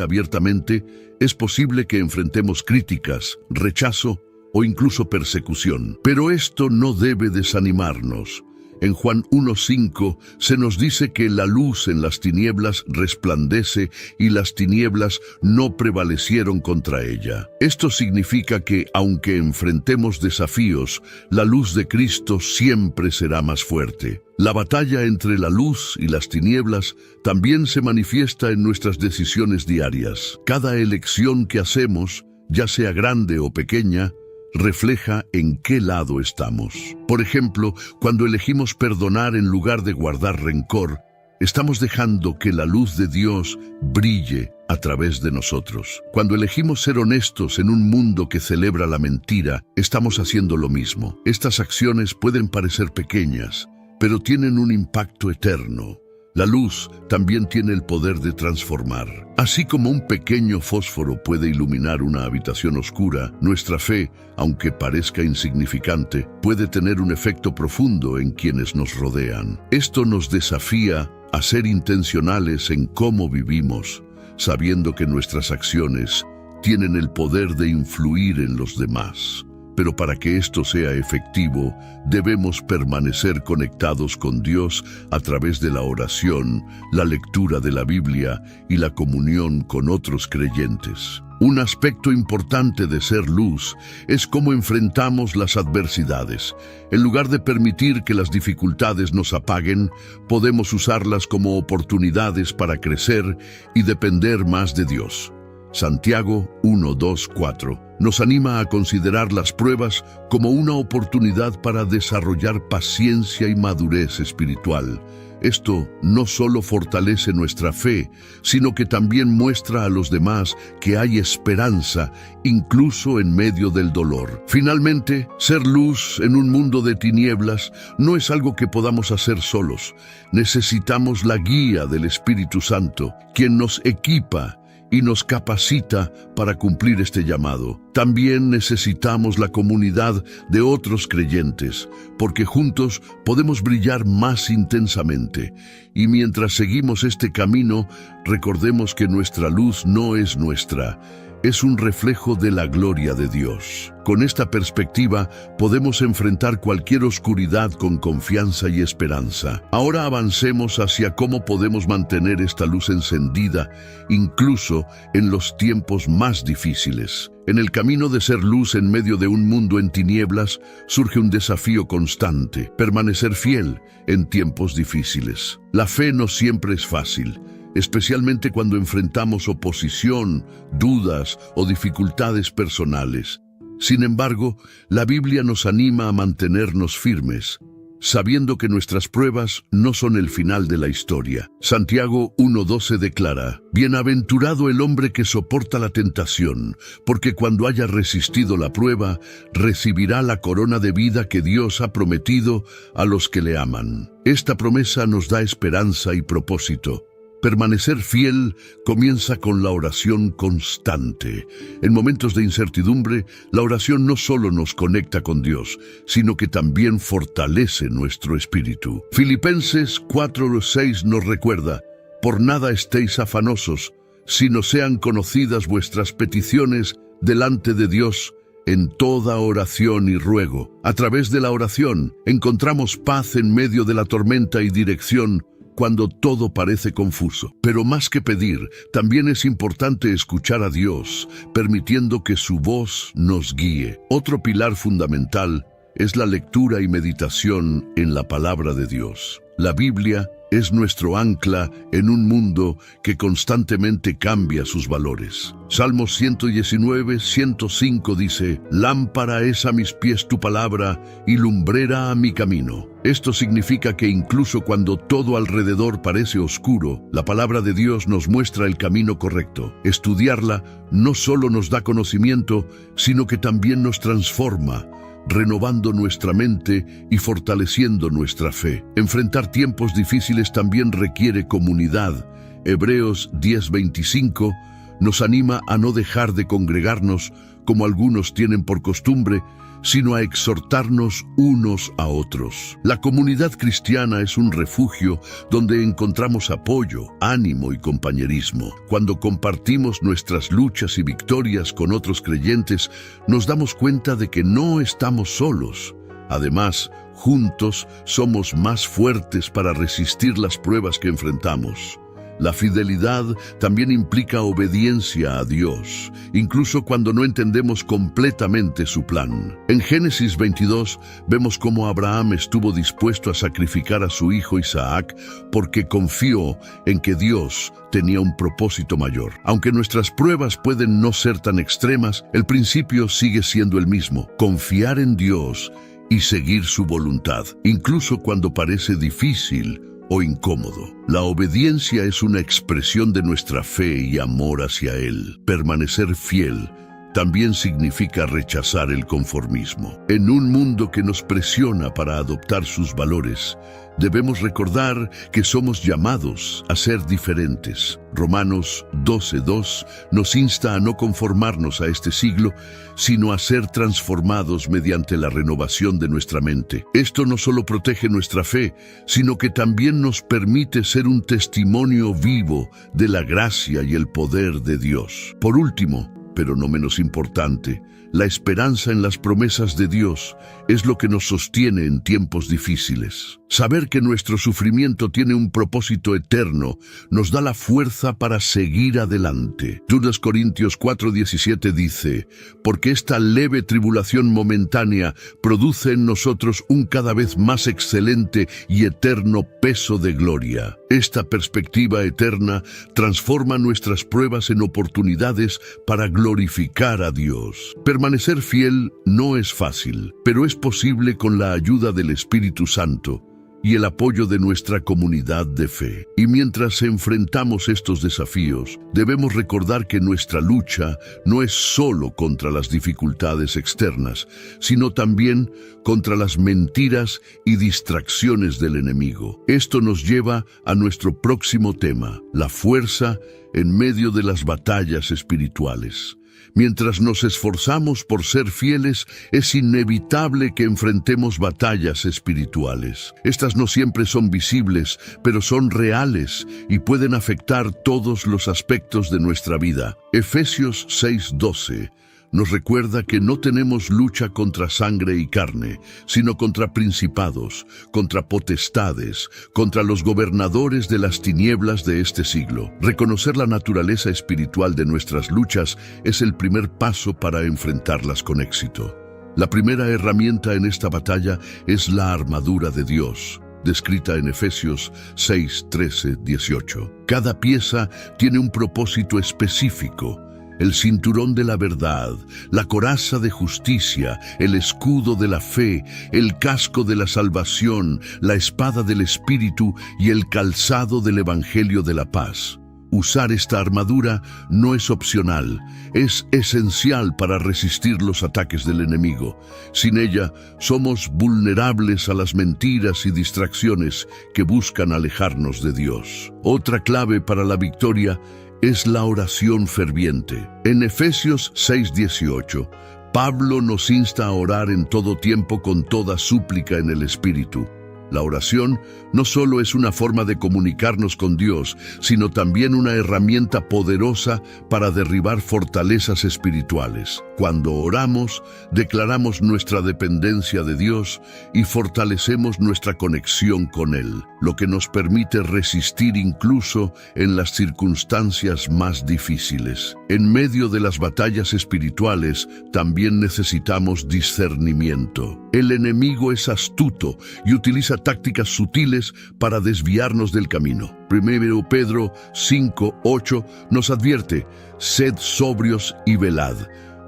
abiertamente, es posible que enfrentemos críticas, rechazo o incluso persecución. Pero esto no debe desanimarnos. En Juan 1:5 se nos dice que la luz en las tinieblas resplandece y las tinieblas no prevalecieron contra ella. Esto significa que, aunque enfrentemos desafíos, la luz de Cristo siempre será más fuerte. La batalla entre la luz y las tinieblas también se manifiesta en nuestras decisiones diarias. Cada elección que hacemos, ya sea grande o pequeña, refleja en qué lado estamos. Por ejemplo, cuando elegimos perdonar en lugar de guardar rencor, estamos dejando que la luz de Dios brille a través de nosotros. Cuando elegimos ser honestos en un mundo que celebra la mentira, estamos haciendo lo mismo. Estas acciones pueden parecer pequeñas, pero tienen un impacto eterno. La luz también tiene el poder de transformar. Así como un pequeño fósforo puede iluminar una habitación oscura, nuestra fe, aunque parezca insignificante, puede tener un efecto profundo en quienes nos rodean. Esto nos desafía a ser intencionales en cómo vivimos, sabiendo que nuestras acciones tienen el poder de influir en los demás. Pero para que esto sea efectivo, debemos permanecer conectados con Dios a través de la oración, la lectura de la Biblia y la comunión con otros creyentes. Un aspecto importante de ser luz es cómo enfrentamos las adversidades. En lugar de permitir que las dificultades nos apaguen, podemos usarlas como oportunidades para crecer y depender más de Dios. Santiago 1:2-4 nos anima a considerar las pruebas como una oportunidad para desarrollar paciencia y madurez espiritual. Esto no solo fortalece nuestra fe, sino que también muestra a los demás que hay esperanza, incluso en medio del dolor. Finalmente, ser luz en un mundo de tinieblas no es algo que podamos hacer solos. Necesitamos la guía del Espíritu Santo, quien nos equipa y nos capacita para cumplir este llamado. También necesitamos la comunidad de otros creyentes, porque juntos podemos brillar más intensamente. Y mientras seguimos este camino, recordemos que nuestra luz no es nuestra, es un reflejo de la gloria de Dios. Con esta perspectiva, podemos enfrentar cualquier oscuridad con confianza y esperanza. Ahora avancemos hacia cómo podemos mantener esta luz encendida, incluso en los tiempos más difíciles. En el camino de ser luz en medio de un mundo en tinieblas, surge un desafío constante: permanecer fiel en tiempos difíciles. La fe no siempre es fácil, especialmente cuando enfrentamos oposición, dudas o dificultades personales. Sin embargo, la Biblia nos anima a mantenernos firmes, sabiendo que nuestras pruebas no son el final de la historia. Santiago 1:12 declara: «Bienaventurado el hombre que soporta la tentación, porque cuando haya resistido la prueba, recibirá la corona de vida que Dios ha prometido a los que le aman». Esta promesa nos da esperanza y propósito. Permanecer fiel comienza con la oración constante. En momentos de incertidumbre, la oración no solo nos conecta con Dios, sino que también fortalece nuestro espíritu. Filipenses 4:6 nos recuerda: «Por nada estéis afanosos, sino sean conocidas vuestras peticiones delante de Dios en toda oración y ruego». A través de la oración, encontramos paz en medio de la tormenta y dirección cuando todo parece confuso. Pero más que pedir, también es importante escuchar a Dios, permitiendo que su voz nos guíe. Otro pilar fundamental es la lectura y meditación en la palabra de Dios. La Biblia es nuestro ancla en un mundo que constantemente cambia sus valores. Salmos 119:105 dice: «Lámpara es a mis pies tu palabra y lumbrera a mi camino». Esto significa que incluso cuando todo alrededor parece oscuro, la palabra de Dios nos muestra el camino correcto. Estudiarla no solo nos da conocimiento, sino que también nos transforma, renovando nuestra mente y fortaleciendo nuestra fe. Enfrentar tiempos difíciles también requiere comunidad. Hebreos 10:25 nos anima a no dejar de congregarnos como algunos tienen por costumbre, sino a exhortarnos unos a otros. La comunidad cristiana es un refugio donde encontramos apoyo, ánimo y compañerismo. Cuando compartimos nuestras luchas y victorias con otros creyentes, nos damos cuenta de que no estamos solos. Además, juntos somos más fuertes para resistir las pruebas que enfrentamos. La fidelidad también implica obediencia a Dios, incluso cuando no entendemos completamente su plan. En Génesis 22 vemos cómo Abraham estuvo dispuesto a sacrificar a su hijo Isaac porque confió en que Dios tenía un propósito mayor. Aunque nuestras pruebas pueden no ser tan extremas, el principio sigue siendo el mismo: confiar en Dios y seguir su voluntad, incluso cuando parece difícil o incómodo. La obediencia es una expresión de nuestra fe y amor hacia Él. Permanecer fiel también significa rechazar el conformismo. En un mundo que nos presiona para adoptar sus valores, debemos recordar que somos llamados a ser diferentes. Romanos 12:2 nos insta a no conformarnos a este siglo, sino a ser transformados mediante la renovación de nuestra mente. Esto no solo protege nuestra fe, sino que también nos permite ser un testimonio vivo de la gracia y el poder de Dios. Por último, pero no menos importante, la esperanza en las promesas de Dios es lo que nos sostiene en tiempos difíciles. Saber que nuestro sufrimiento tiene un propósito eterno nos da la fuerza para seguir adelante. 2 Corintios 4:17 dice: porque esta leve tribulación momentánea produce en nosotros un cada vez más excelente y eterno peso de gloria. Esta perspectiva eterna transforma nuestras pruebas en oportunidades para glorificar a Dios. Permanecer fiel no es fácil, pero es posible con la ayuda del Espíritu Santo y el apoyo de nuestra comunidad de fe. Y mientras enfrentamos estos desafíos, debemos recordar que nuestra lucha no es solo contra las dificultades externas, sino también contra las mentiras y distracciones del enemigo. Esto nos lleva a nuestro próximo tema: la fuerza en medio de las batallas espirituales. Mientras nos esforzamos por ser fieles, es inevitable que enfrentemos batallas espirituales. Estas no siempre son visibles, pero son reales y pueden afectar todos los aspectos de nuestra vida. Efesios 6:12 nos recuerda que no tenemos lucha contra sangre y carne, sino contra principados, contra potestades, contra los gobernadores de las tinieblas de este siglo. Reconocer la naturaleza espiritual de nuestras luchas es el primer paso para enfrentarlas con éxito. La primera herramienta en esta batalla es la armadura de Dios, descrita en Efesios 6:13-18. Cada pieza tiene un propósito específico: el cinturón de la verdad, la coraza de justicia, el escudo de la fe, el casco de la salvación, la espada del Espíritu y el calzado del Evangelio de la paz. Usar esta armadura no es opcional, es esencial para resistir los ataques del enemigo. Sin ella, somos vulnerables a las mentiras y distracciones que buscan alejarnos de Dios. Otra clave para la victoria es la oración ferviente. En Efesios 6:18, Pablo nos insta a orar en todo tiempo con toda súplica en el Espíritu. La oración no solo es una forma de comunicarnos con Dios, sino también una herramienta poderosa para derribar fortalezas espirituales. Cuando oramos, declaramos nuestra dependencia de Dios y fortalecemos nuestra conexión con Él, lo que nos permite resistir incluso en las circunstancias más difíciles. En medio de las batallas espirituales, también necesitamos discernimiento. El enemigo es astuto y utiliza tácticas sutiles para desviarnos del camino. 1 Pedro 5:8 nos advierte: sed sobrios y velad,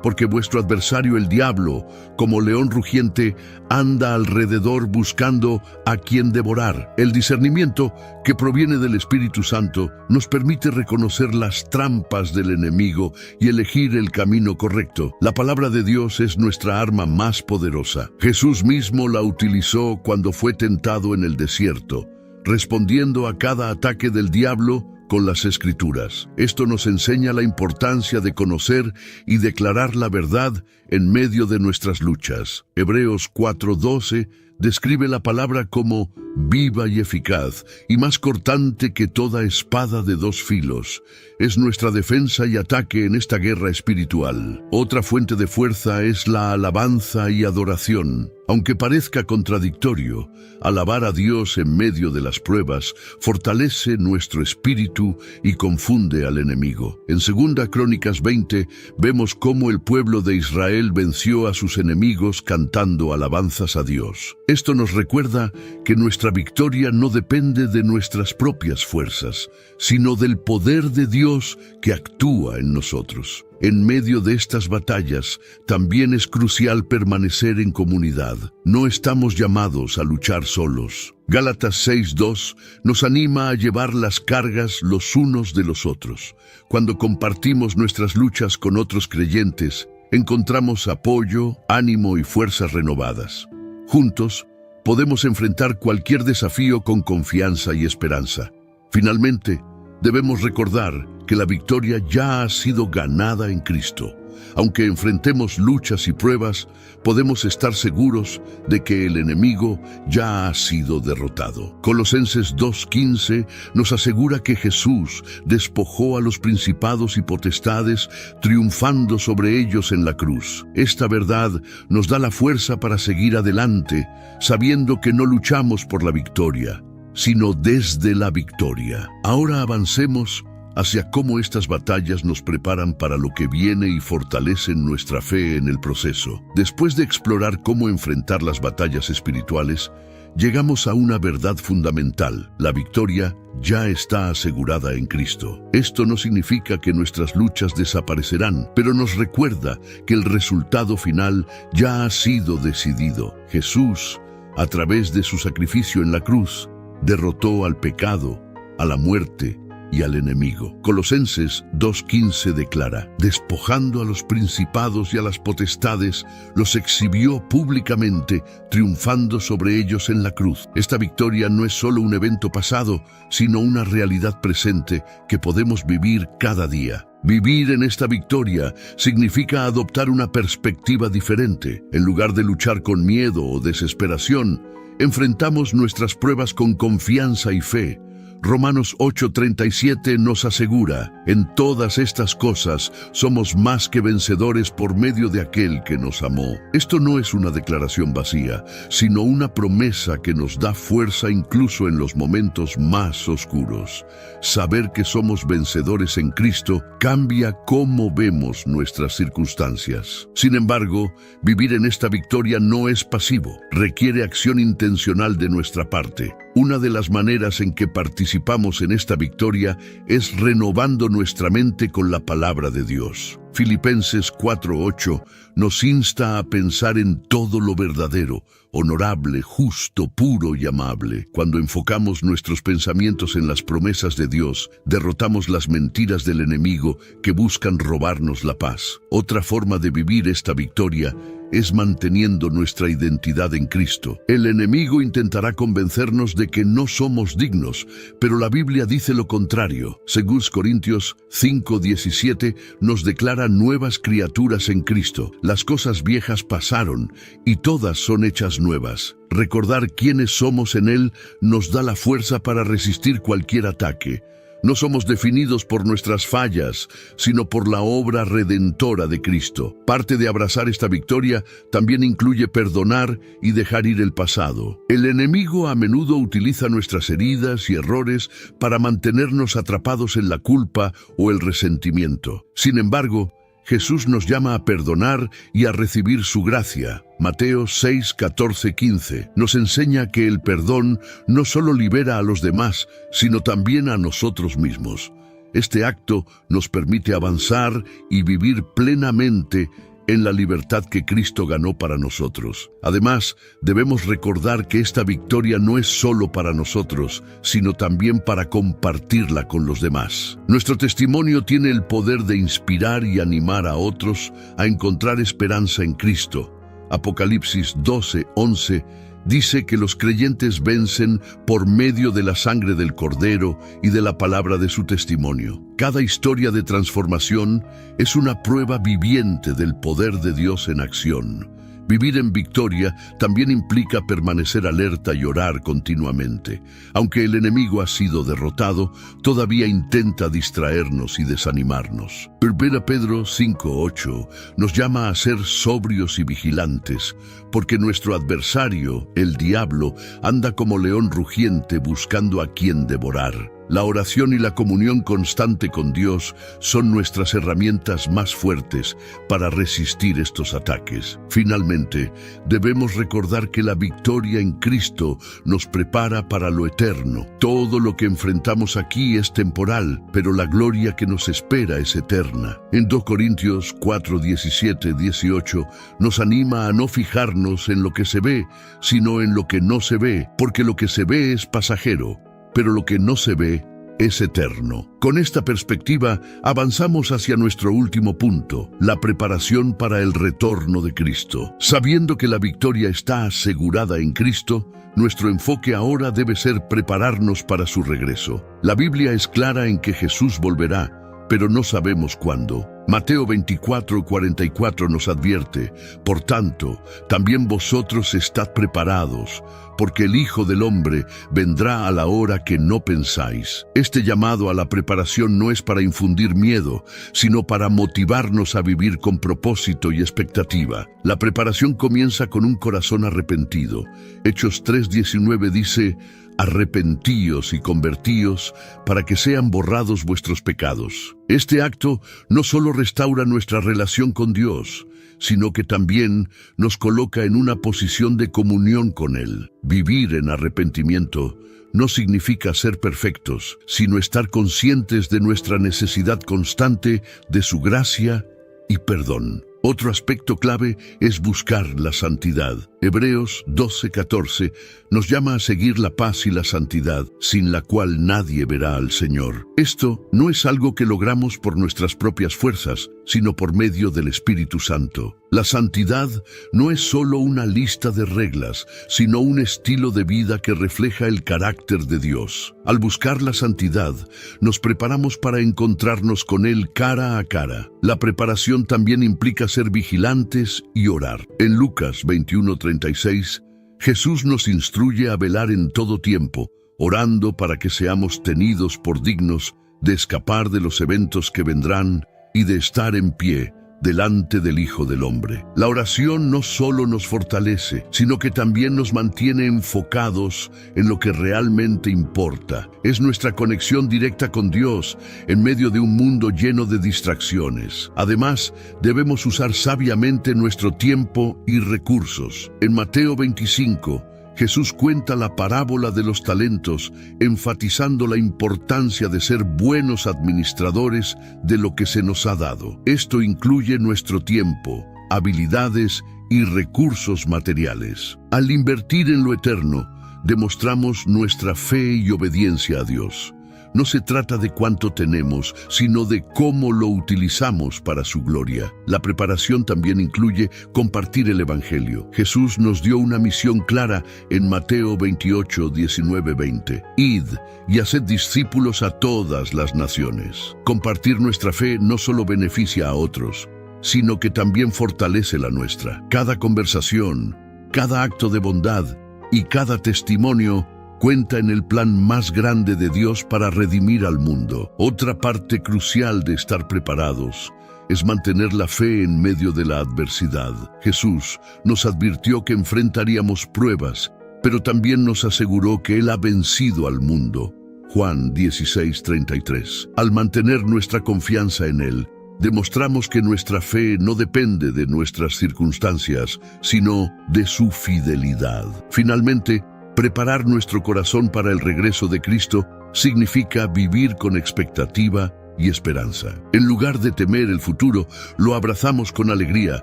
porque vuestro adversario el diablo, como león rugiente, anda alrededor buscando a quien devorar. El discernimiento, que proviene del Espíritu Santo, nos permite reconocer las trampas del enemigo y elegir el camino correcto. La palabra de Dios es nuestra arma más poderosa. Jesús mismo la utilizó cuando fue tentado en el desierto, respondiendo a cada ataque del diablo con las Escrituras. Esto nos enseña la importancia de conocer y declarar la verdad en medio de nuestras luchas. Hebreos 4:12 describe la palabra como viva y eficaz, y más cortante que toda espada de dos filos. Es nuestra defensa y ataque en esta guerra espiritual. Otra fuente de fuerza es la alabanza y adoración. Aunque parezca contradictorio, alabar a Dios en medio de las pruebas fortalece nuestro espíritu y confunde al enemigo. En 2 Crónicas 20 vemos cómo el pueblo de Israel venció a sus enemigos cantando alabanzas a Dios. Esto nos recuerda que nuestra victoria no depende de nuestras propias fuerzas, sino del poder de Dios que actúa en nosotros. En medio de estas batallas, también es crucial permanecer en comunidad. No estamos llamados a luchar solos. Gálatas 6:2 nos anima a llevar las cargas los unos de los otros. Cuando compartimos nuestras luchas con otros creyentes, encontramos apoyo, ánimo y fuerzas renovadas. Juntos, podemos enfrentar cualquier desafío con confianza y esperanza. Finalmente, debemos recordar que la victoria ya ha sido ganada en Cristo. Aunque enfrentemos luchas y pruebas, podemos estar seguros de que el enemigo ya ha sido derrotado. Colosenses 2:15 nos asegura que Jesús despojó a los principados y potestades, triunfando sobre ellos en la cruz. Esta verdad nos da la fuerza para seguir adelante, sabiendo que no luchamos por la victoria, sino desde la victoria. Ahora avancemos hacia cómo estas batallas nos preparan para lo que viene y fortalecen nuestra fe en el proceso. Después de explorar cómo enfrentar las batallas espirituales, llegamos a una verdad fundamental: la victoria ya está asegurada en Cristo. Esto no significa que nuestras luchas desaparecerán, pero nos recuerda que el resultado final ya ha sido decidido. Jesús, a través de su sacrificio en la cruz, derrotó al pecado, a la muerte y al enemigo. Colosenses 2:15 declara: despojando a los principados y a las potestades, los exhibió públicamente, triunfando sobre ellos en la cruz. Esta victoria no es solo un evento pasado, sino una realidad presente que podemos vivir cada día. Vivir en esta victoria significa adoptar una perspectiva diferente. En lugar de luchar con miedo o desesperación, enfrentamos nuestras pruebas con confianza y fe. Romanos 8:37 nos asegura: en todas estas cosas somos más que vencedores por medio de aquel que nos amó. Esto no es una declaración vacía, sino una promesa que nos da fuerza incluso en los momentos más oscuros. Saber que somos vencedores en Cristo cambia cómo vemos nuestras circunstancias. Sin embargo, vivir en esta victoria no es pasivo, requiere acción intencional de nuestra parte. Una de las maneras en que participamos en esta victoria es renovando nuestra mente con la palabra de Dios. Filipenses 4:8 nos insta a pensar en todo lo verdadero, honorable, justo, puro y amable. Cuando enfocamos nuestros pensamientos en las promesas de Dios, derrotamos las mentiras del enemigo que buscan robarnos la paz. Otra forma de vivir esta victoria es manteniendo nuestra identidad en Cristo. El enemigo intentará convencernos de que no somos dignos, pero la Biblia dice lo contrario. 2 Corintios 5:17 nos declara nuevas criaturas en Cristo. Las cosas viejas pasaron y todas son hechas nuevas. Recordar quiénes somos en Él nos da la fuerza para resistir cualquier ataque. No somos definidos por nuestras fallas, sino por la obra redentora de Cristo. Parte de abrazar esta victoria también incluye perdonar y dejar ir el pasado. El enemigo a menudo utiliza nuestras heridas y errores para mantenernos atrapados en la culpa o el resentimiento. Sin embargo, Jesús nos llama a perdonar y a recibir su gracia. Mateo 6:14-15 nos enseña que el perdón no solo libera a los demás, sino también a nosotros mismos. Este acto nos permite avanzar y vivir plenamente en la libertad que Cristo ganó para nosotros. Además, debemos recordar que esta victoria no es solo para nosotros, sino también para compartirla con los demás. Nuestro testimonio tiene el poder de inspirar y animar a otros a encontrar esperanza en Cristo. Apocalipsis 12:11 dice que los creyentes vencen por medio de la sangre del Cordero y de la palabra de su testimonio. Cada historia de transformación es una prueba viviente del poder de Dios en acción. Vivir en victoria también implica permanecer alerta y orar continuamente. Aunque el enemigo ha sido derrotado, todavía intenta distraernos y desanimarnos. 1 Pedro 5:8 nos llama a ser sobrios y vigilantes, porque nuestro adversario, el diablo, anda como león rugiente buscando a quien devorar. La oración y la comunión constante con Dios son nuestras herramientas más fuertes para resistir estos ataques. Finalmente, debemos recordar que la victoria en Cristo nos prepara para lo eterno. Todo lo que enfrentamos aquí es temporal, pero la gloria que nos espera es eterna. En 2 Corintios 4:17-18 nos anima a no fijarnos en lo que se ve, sino en lo que no se ve, porque lo que se ve es pasajero, pero lo que no se ve es eterno. Con esta perspectiva, avanzamos hacia nuestro último punto, la preparación para el retorno de Cristo. Sabiendo que la victoria está asegurada en Cristo, nuestro enfoque ahora debe ser prepararnos para su regreso. La Biblia es clara en que Jesús volverá, pero no sabemos cuándo. Mateo 24:44 nos advierte: por tanto, también vosotros estad preparados, porque el Hijo del Hombre vendrá a la hora que no pensáis. Este llamado a la preparación no es para infundir miedo, sino para motivarnos a vivir con propósito y expectativa. La preparación comienza con un corazón arrepentido. Hechos 3:19 dice: arrepentíos y convertíos para que sean borrados vuestros pecados. Este acto no solo restaura nuestra relación con Dios, sino que también nos coloca en una posición de comunión con Él. Vivir en arrepentimiento no significa ser perfectos, sino estar conscientes de nuestra necesidad constante de su gracia y perdón. Otro aspecto clave es buscar la santidad. Hebreos 12:14 nos llama a seguir la paz y la santidad, sin la cual nadie verá al Señor. Esto no es algo que logramos por nuestras propias fuerzas, sino por medio del Espíritu Santo. La santidad no es solo una lista de reglas, sino un estilo de vida que refleja el carácter de Dios. Al buscar la santidad, nos preparamos para encontrarnos con Él cara a cara. La preparación también implica ser vigilantes y orar. En Lucas 21:36, Jesús nos instruye a velar en todo tiempo, orando para que seamos tenidos por dignos de escapar de los eventos que vendrán y de estar en pie delante del Hijo del Hombre. La oración no solo nos fortalece, sino que también nos mantiene enfocados en lo que realmente importa. Es nuestra conexión directa con Dios en medio de un mundo lleno de distracciones. Además, debemos usar sabiamente nuestro tiempo y recursos. En Mateo 25, Jesús cuenta la parábola de los talentos, enfatizando la importancia de ser buenos administradores de lo que se nos ha dado. Esto incluye nuestro tiempo, habilidades y recursos materiales. Al invertir en lo eterno, demostramos nuestra fe y obediencia a Dios. No se trata de cuánto tenemos, sino de cómo lo utilizamos para su gloria. La preparación también incluye compartir el Evangelio. Jesús nos dio una misión clara en Mateo 28:19-20. Id y haced discípulos a todas las naciones. Compartir nuestra fe no solo beneficia a otros, sino que también fortalece la nuestra. Cada conversación, cada acto de bondad y cada testimonio cuenta en el plan más grande de Dios para redimir al mundo. Otra parte crucial de estar preparados es mantener la fe en medio de la adversidad. Jesús nos advirtió que enfrentaríamos pruebas, pero también nos aseguró que Él ha vencido al mundo. Juan 16:33. Al mantener nuestra confianza en Él, demostramos que nuestra fe no depende de nuestras circunstancias, sino de su fidelidad. Finalmente, preparar nuestro corazón para el regreso de Cristo significa vivir con expectativa y esperanza. En lugar de temer el futuro, lo abrazamos con alegría,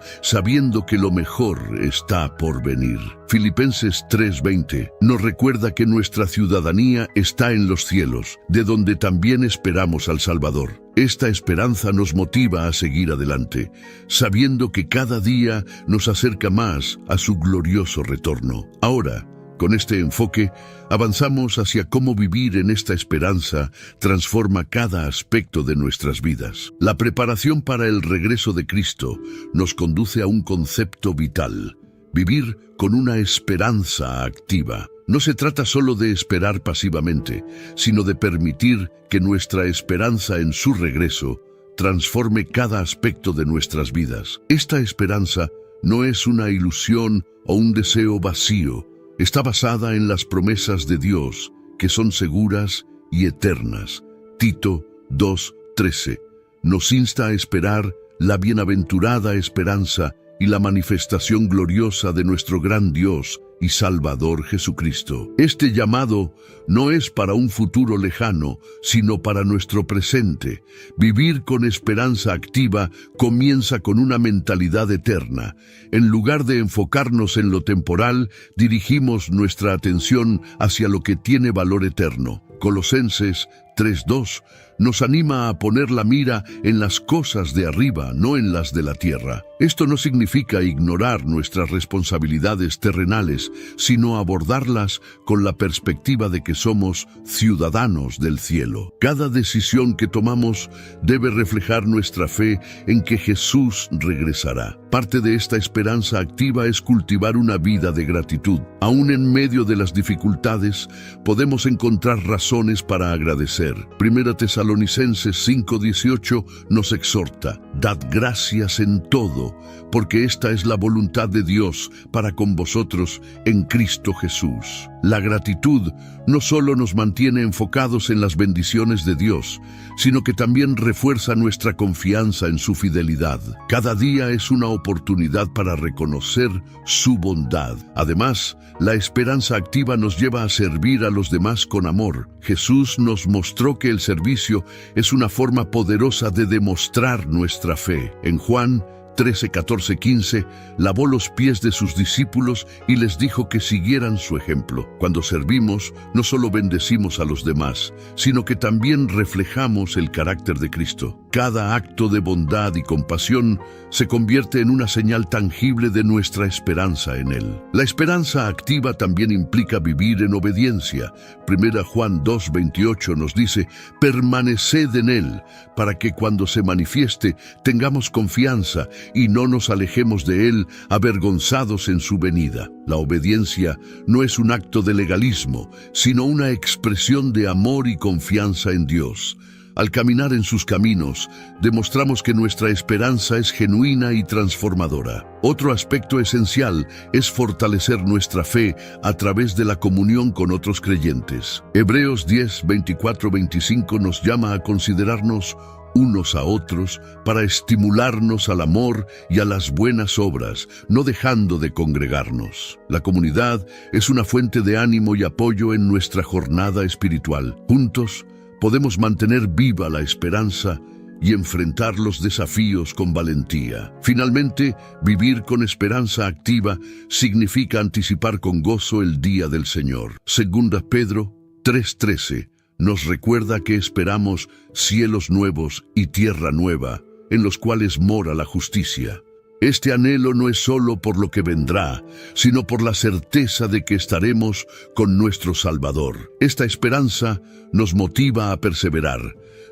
sabiendo que lo mejor está por venir. Filipenses 3:20 nos recuerda que nuestra ciudadanía está en los cielos, de donde también esperamos al Salvador. Esta esperanza nos motiva a seguir adelante, sabiendo que cada día nos acerca más a su glorioso retorno. Ahora, con este enfoque, avanzamos hacia cómo vivir en esta esperanza transforma cada aspecto de nuestras vidas. La preparación para el regreso de Cristo nos conduce a un concepto vital: Vivir con una esperanza activa. No se trata solo de esperar pasivamente, sino de permitir que nuestra esperanza en su regreso transforme cada aspecto de nuestras vidas. Esta esperanza no es una ilusión o un deseo vacío. Está basada en las promesas de Dios, que son seguras y eternas. Tito 2:13 nos insta a esperar la bienaventurada esperanza y la manifestación gloriosa de nuestro gran Dios y Salvador Jesucristo. Este llamado no es para un futuro lejano, sino para nuestro presente. Vivir con esperanza activa comienza con una mentalidad eterna. En lugar de enfocarnos en lo temporal, dirigimos nuestra atención hacia lo que tiene valor eterno. Colosenses 3:2 nos anima a poner la mira en las cosas de arriba, no en las de la tierra. Esto no significa ignorar nuestras responsabilidades terrenales, sino abordarlas con la perspectiva de que somos ciudadanos del cielo. Cada decisión que tomamos debe reflejar nuestra fe en que Jesús regresará. Parte de esta esperanza activa es cultivar una vida de gratitud. Aún en medio de las dificultades, podemos encontrar razones para agradecer. Primera Tesalonicenses 5:18 nos exhorta: dad gracias en todo, porque esta es la voluntad de Dios para con vosotros en Cristo Jesús. La gratitud no solo nos mantiene enfocados en las bendiciones de Dios, sino que también refuerza nuestra confianza en su fidelidad. Cada día es una oportunidad para reconocer su bondad. Además, la esperanza activa nos lleva a servir a los demás con amor. Jesús nos mostró que el servicio es una forma poderosa de demostrar nuestra fe. En Juan 13, 14, 15, lavó los pies de sus discípulos y les dijo que siguieran su ejemplo. Cuando servimos, no solo bendecimos a los demás, sino que también reflejamos el carácter de Cristo. Cada acto de bondad y compasión se convierte en una señal tangible de nuestra esperanza en Él. La esperanza activa también implica vivir en obediencia. 1 Juan 2:28 nos dice: permaneced en Él, para que cuando se manifieste tengamos confianza y no nos alejemos de Él avergonzados en su venida. La obediencia no es un acto de legalismo, sino una expresión de amor y confianza en Dios. Al caminar en sus caminos, demostramos que nuestra esperanza es genuina y transformadora. Otro aspecto esencial es fortalecer nuestra fe a través de la comunión con otros creyentes. Hebreos 10:24-25 nos llama a considerarnos unos a otros para estimularnos al amor y a las buenas obras, no dejando de congregarnos. La comunidad es una fuente de ánimo y apoyo en nuestra jornada espiritual. Juntos podemos mantener viva la esperanza y enfrentar los desafíos con valentía. Finalmente, vivir con esperanza activa significa anticipar con gozo el día del Señor. Segunda Pedro 3:13 nos recuerda que esperamos cielos nuevos y tierra nueva, en los cuales mora la justicia. Este anhelo no es solo por lo que vendrá, sino por la certeza de que estaremos con nuestro Salvador. Esta esperanza nos motiva a perseverar,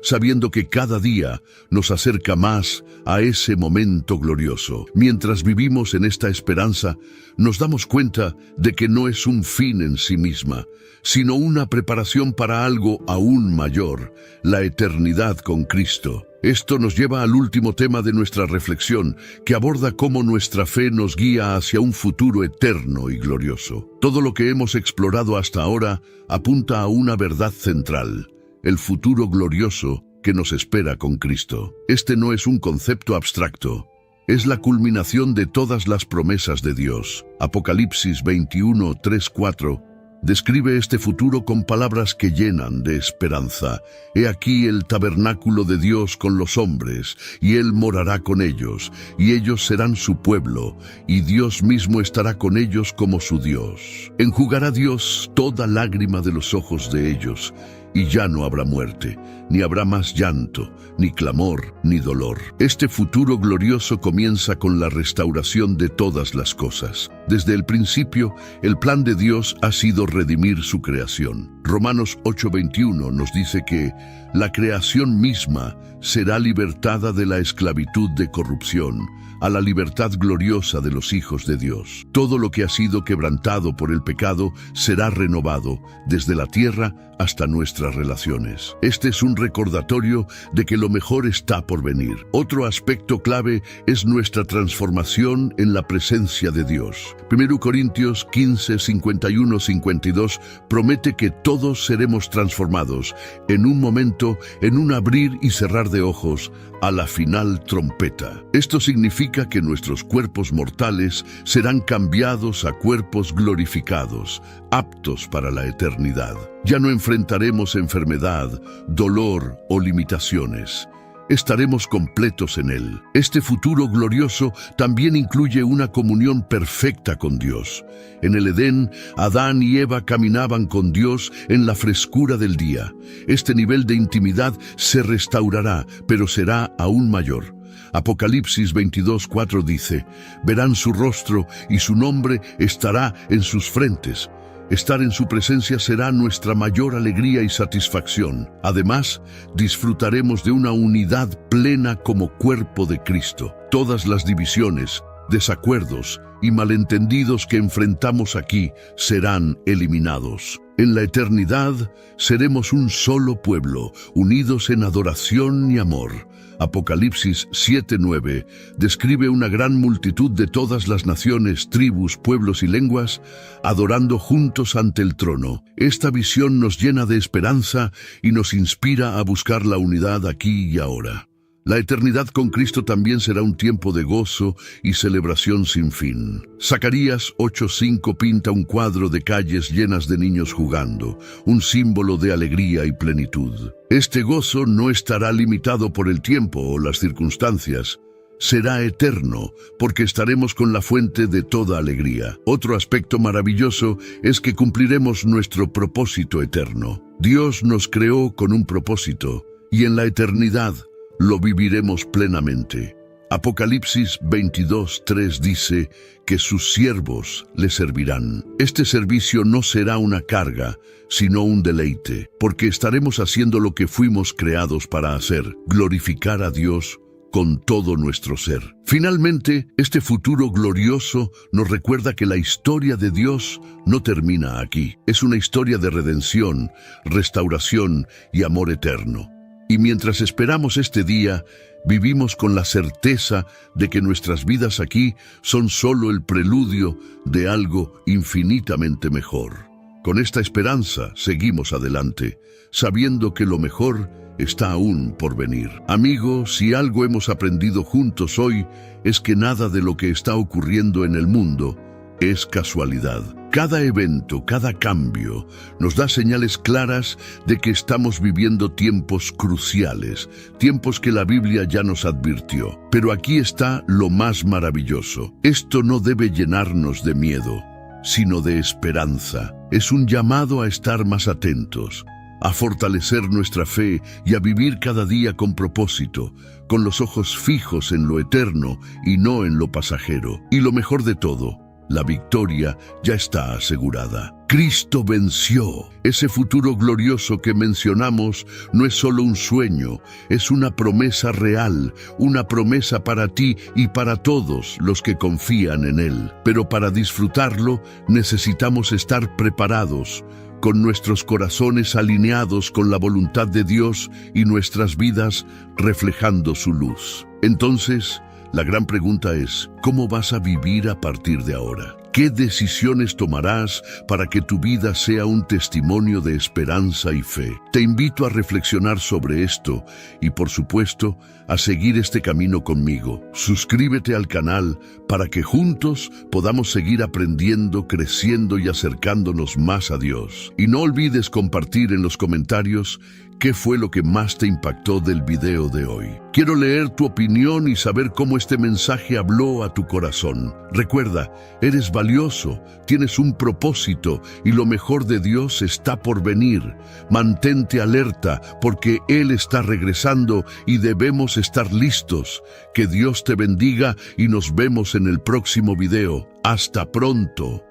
sabiendo que cada día nos acerca más a ese momento glorioso. Mientras vivimos en esta esperanza, nos damos cuenta de que no es un fin en sí misma, sino una preparación para algo aún mayor, la eternidad con Cristo. Esto nos lleva al último tema de nuestra reflexión, que aborda cómo nuestra fe nos guía hacia un futuro eterno y glorioso. Todo lo que hemos explorado hasta ahora apunta a una verdad central: el futuro glorioso que nos espera con Cristo. Este no es un concepto abstracto, es la culminación de todas las promesas de Dios. Apocalipsis 21:3-4 describe este futuro con palabras que llenan de esperanza. He aquí el tabernáculo de Dios con los hombres, y Él morará con ellos, y ellos serán su pueblo, y Dios mismo estará con ellos como su Dios. Enjugará Dios toda lágrima de los ojos de ellos, y ya no habrá muerte, ni habrá más llanto, ni clamor, ni dolor. Este futuro glorioso comienza con la restauración de todas las cosas. Desde el principio, el plan de Dios ha sido redimir su creación. Romanos 8:21 nos dice que la creación misma será libertada de la esclavitud de corrupción a la libertad gloriosa de los hijos de Dios. Todo lo que ha sido quebrantado por el pecado será renovado desde la tierra hasta nuestras relaciones. Este es un recordatorio de que lo mejor está por venir. Otro aspecto clave es nuestra transformación en la presencia de Dios. 1 Corintios 15, 51-52 promete que todos seremos transformados en un momento, en un abrir y cerrar de ojos, a la final trompeta. Esto significa que nuestros cuerpos mortales serán cambiados a cuerpos glorificados, aptos para la eternidad. Ya no enfrentaremos enfermedad, dolor o limitaciones. Estaremos completos en Él. Este futuro glorioso también incluye una comunión perfecta con Dios. En el Edén, Adán y Eva caminaban con Dios en la frescura del día. Este nivel de intimidad se restaurará, pero será aún mayor. Apocalipsis 22:4 dice: verán su rostro y su nombre estará en sus frentes. Estar en su presencia será nuestra mayor alegría y satisfacción. Además, disfrutaremos de una unidad plena como cuerpo de Cristo. Todas las divisiones, desacuerdos y malentendidos que enfrentamos aquí serán eliminados. En la eternidad seremos un solo pueblo, unidos en adoración y amor. Apocalipsis 7:9 describe una gran multitud de todas las naciones, tribus, pueblos y lenguas, adorando juntos ante el trono. Esta visión nos llena de esperanza y nos inspira a buscar la unidad aquí y ahora. La eternidad con Cristo también será un tiempo de gozo y celebración sin fin. Zacarías 8:5 pinta un cuadro de calles llenas de niños jugando, un símbolo de alegría y plenitud. Este gozo no estará limitado por el tiempo o las circunstancias. Será eterno, porque estaremos con la fuente de toda alegría. Otro aspecto maravilloso es que cumpliremos nuestro propósito eterno. Dios nos creó con un propósito, y en la eternidad lo viviremos plenamente. Apocalipsis 22:3 dice que sus siervos le servirán. Este servicio no será una carga, sino un deleite, porque estaremos haciendo lo que fuimos creados para hacer: glorificar a Dios con todo nuestro ser. Finalmente, este futuro glorioso nos recuerda que la historia de Dios no termina aquí. Es una historia de redención, restauración y amor eterno. Y mientras esperamos este día, vivimos con la certeza de que nuestras vidas aquí son solo el preludio de algo infinitamente mejor. Con esta esperanza seguimos adelante, sabiendo que lo mejor está aún por venir. Amigos, si algo hemos aprendido juntos hoy, es que nada de lo que está ocurriendo en el mundo es casualidad. Cada evento, cada cambio, nos da señales claras de que estamos viviendo tiempos cruciales, tiempos que la Biblia ya nos advirtió. Pero aquí está lo más maravilloso. Esto no debe llenarnos de miedo, sino de esperanza. Es un llamado a estar más atentos, a fortalecer nuestra fe y a vivir cada día con propósito, con los ojos fijos en lo eterno y no en lo pasajero. Y lo mejor de todo, la victoria ya está asegurada. Cristo venció. Ese futuro glorioso que mencionamos no es solo un sueño, es una promesa real, una promesa para ti y para todos los que confían en Él. Pero para disfrutarlo necesitamos estar preparados, con nuestros corazones alineados con la voluntad de Dios y nuestras vidas reflejando su luz. Entonces, la gran pregunta es, ¿cómo vas a vivir a partir de ahora? ¿Qué decisiones tomarás para que tu vida sea un testimonio de esperanza y fe? Te invito a reflexionar sobre esto y, por supuesto, a seguir este camino conmigo. Suscríbete al canal para que juntos podamos seguir aprendiendo, creciendo y acercándonos más a Dios. Y no olvides compartir en los comentarios qué fue lo que más te impactó del video de hoy. Quiero leer tu opinión y saber cómo este mensaje habló a tu corazón. Recuerda, eres valioso, tienes un propósito y lo mejor de Dios está por venir. Mantente alerta porque Él está regresando y debemos estar listos. Que Dios te bendiga y nos vemos en el próximo video. Hasta pronto.